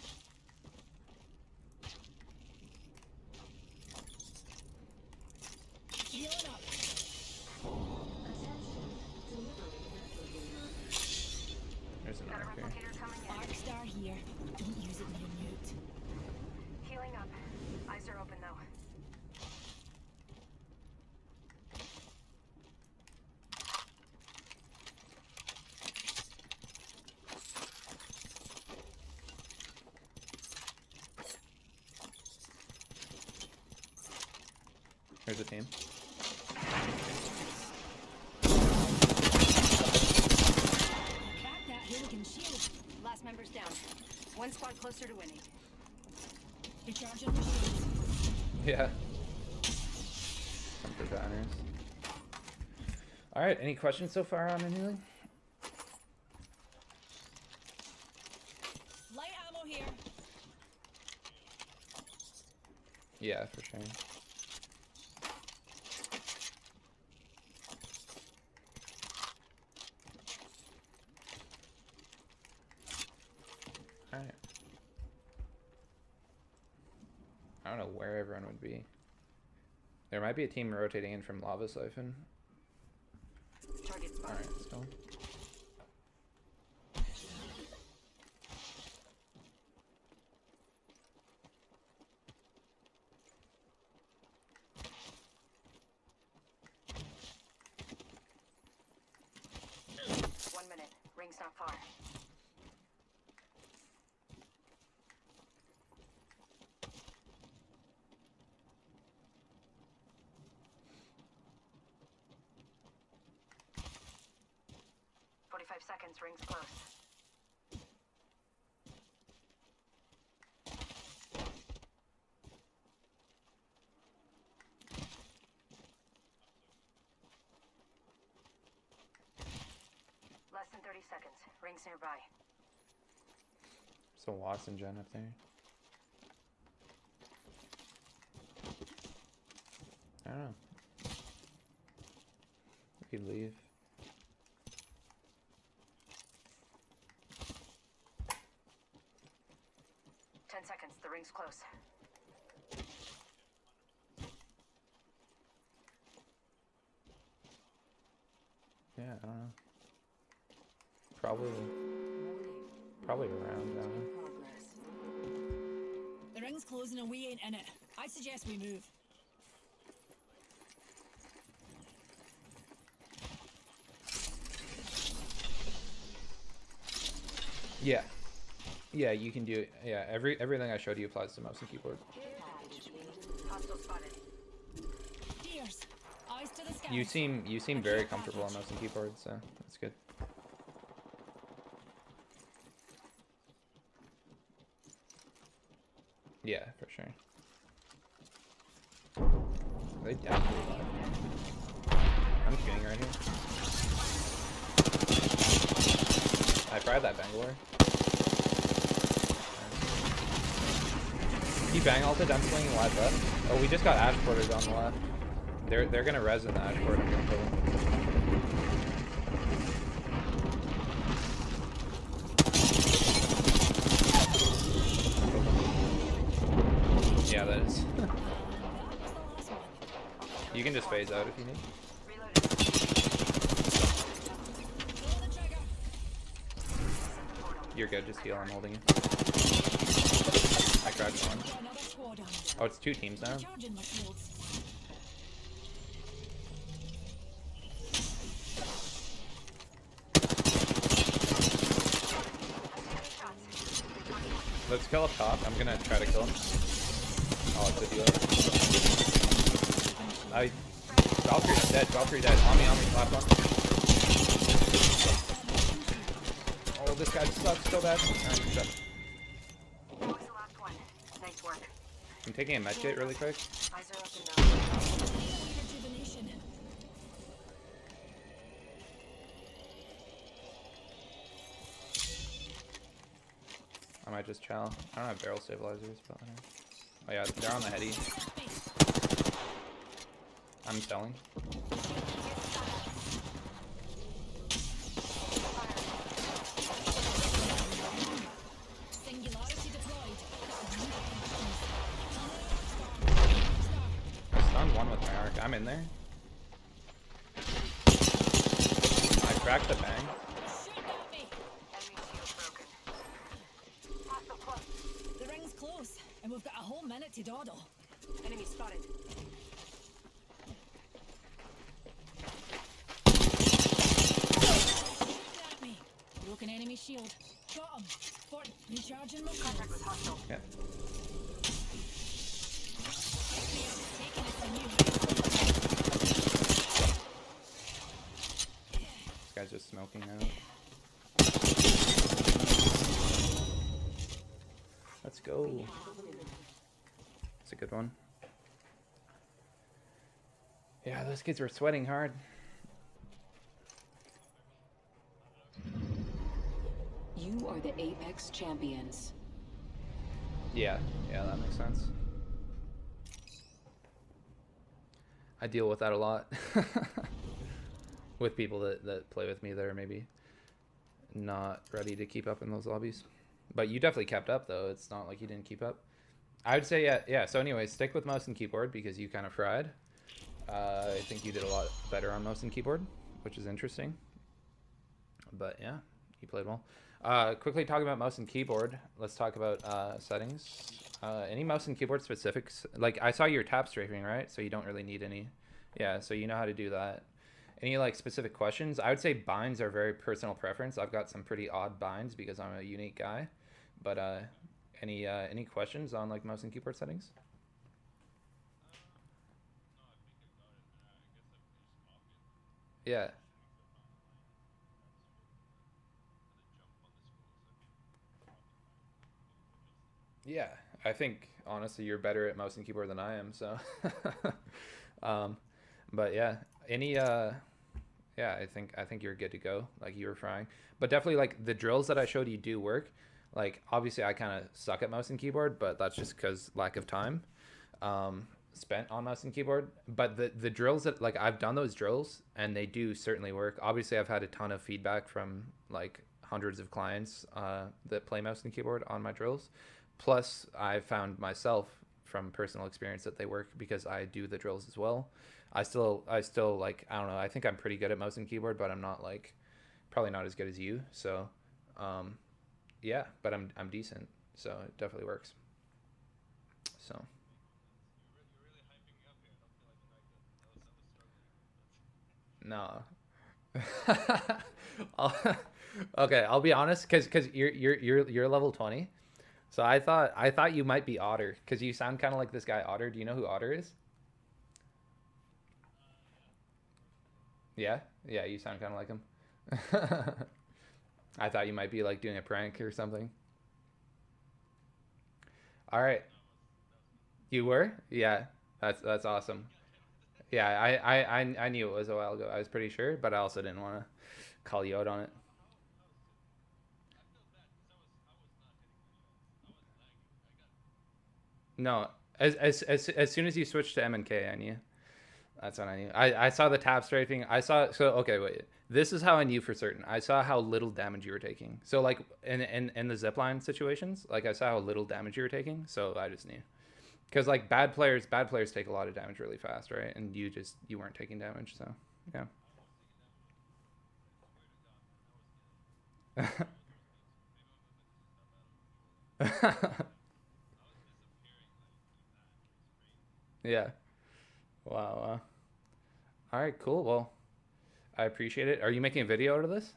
Healing up. There's an Got a arc here. replicator coming in. Arc star here. Don't use it near mute. Healing up. Eyes are open though. There's a team. Crack that Hooligan shield. Last member's down. One squad closer to winning. Recharging the shield. Yeah. Come for diners. Alright, any questions so far on anything? Light ammo here. Yeah, for sure. Alright. I don't know where everyone would be. There might be a team rotating in from Lava Siphon. Target spotted. Alright, let's go. Ring's not far. Seconds, rings close. Less than 30 seconds. Rings nearby. So Watson Gen up there. I don't know. We could leave. Seconds, the ring's close. Yeah, I don't know. Probably around, I don't know. The ring's closing and we ain't in it. I suggest we move. Yeah. Yeah, you can do it. Yeah, everything I showed you applies to mouse and keyboard. Hostile spotted. Gears. Eyes to the sky. You seem very comfortable on mouse and keyboard, so that's good. Yeah, for sure. Are they definitely alive? I'm shooting right here. I fried that Bangalore. He bang ulted, I'm swinging live left. Oh, we just got ash porters on the left. They're gonna res in the ash port. I'm gonna kill them. Yeah, that is. You can just phase out if you need. You're good, just heal, I'm holding you. I cracked one. Oh, it's two teams now. Let's kill up top. I'm gonna try to kill him. Oh, it's a deal. Valkyrie's dead. Valkyrie dead. On me, last one. Oh, this guy sucks so bad. Alright, good job. That was the last one. Nice work. I'm taking a medkit really quick. Eyes are up and down. I might just chow. I don't have barrel stabilizers, but whatever. Oh yeah, they're on the heady. I'm selling. I stunned one with my arc. I'm in there. I cracked the bang. The ring's close, and we've got a whole minute to dawdle. Enemy spotted. At me. Broken enemy shield. Got him. Recharging my Contact with hostile. Yeah. Taking it from you. This guy's just smoking out. Let's go. That's a good one. Yeah, those kids were sweating hard. You are the Apex champions. Yeah, that makes sense. I deal with that a lot with people that play with me that are maybe not ready to keep up in those lobbies. But you definitely kept up though. It's not like you didn't keep up. I would say yeah. So anyway, stick with mouse and keyboard because you kind of fried. I think you did a lot better on mouse and keyboard, which is interesting. But yeah, you played well. Quickly talking about mouse and keyboard. Let's talk about settings. Any mouse and keyboard specifics? Like I saw your tap strafing, right? So you don't really need any. Yeah, so you know how to do that. Any like specific questions? I would say binds are very personal preference. I've got some pretty odd binds because I'm a unique guy. But any questions on like mouse and keyboard settings? Yeah. Yeah, I think honestly you're better at mouse and keyboard than I am. So, um, but yeah, any yeah, I think you're good to go. Like you were frying, but definitely like the drills that I showed you do work. Like obviously I kind of suck at mouse and keyboard, but that's just because lack of time spent on mouse and keyboard. But the drills that like I've done those drills and they do certainly work. Obviously I've had a ton of feedback from like hundreds of clients that play mouse and keyboard on my drills. Plus, I found myself from personal experience that they work because I do the drills as well. I still like, I don't know. I think I'm pretty good at mouse and keyboard, but I'm not like, probably not as good as you. So, yeah, but I'm decent. So it definitely works. So, no. I'll, okay, I'll be honest, cause you're level 20. So I thought you might be Ottr because you sound kind of like this guy Ottr. Do you know who Ottr is? Yeah, yeah, you sound kind of like him. I thought you might be like doing a prank or something. All right, you were? Yeah, that's awesome. Yeah, I knew it was a while ago. I was pretty sure, but I also didn't want to call you out on it. No, as soon as you switched to M and K, I knew. That's what I knew. I saw the tab strafing. I saw so okay, wait. This is how I knew for certain. I saw how little damage you were taking. So like in the zipline situations, like I saw how little damage you were taking, so I just knew. Because like bad players take a lot of damage really fast, right? And you weren't taking damage, so yeah. Yeah. Wow, wow. All right, cool. Well, I appreciate it. Are you making a video out of this?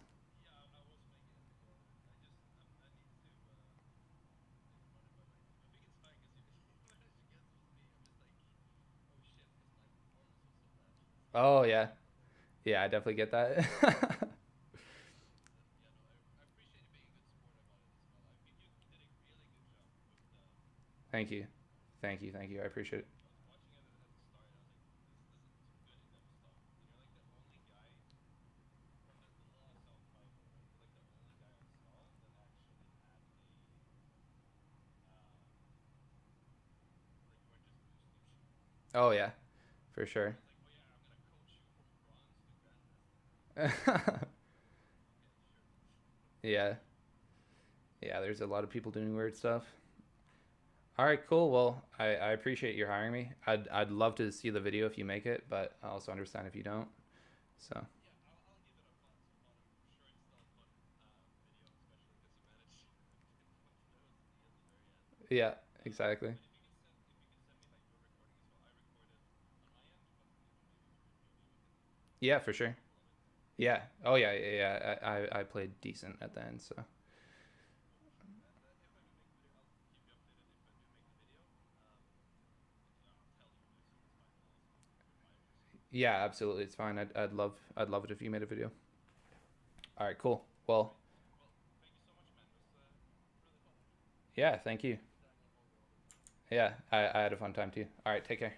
Oh yeah. Yeah, I definitely get that. Thank you. Thank you. Thank you. I appreciate it. Oh yeah, for sure. Yeah. Yeah, there's a lot of people doing weird stuff. All right, cool. Well, I appreciate you hiring me. I'd love to see the video if you make it, but I also understand if you don't. So, yeah, exactly. Yeah, for sure. Yeah. Oh yeah, yeah, yeah. I played decent at the end, so. Yeah, absolutely. It's fine. I'd love it if you made a video. All right, cool. Well, yeah, thank you. Yeah, I had a fun time too. All right, take care.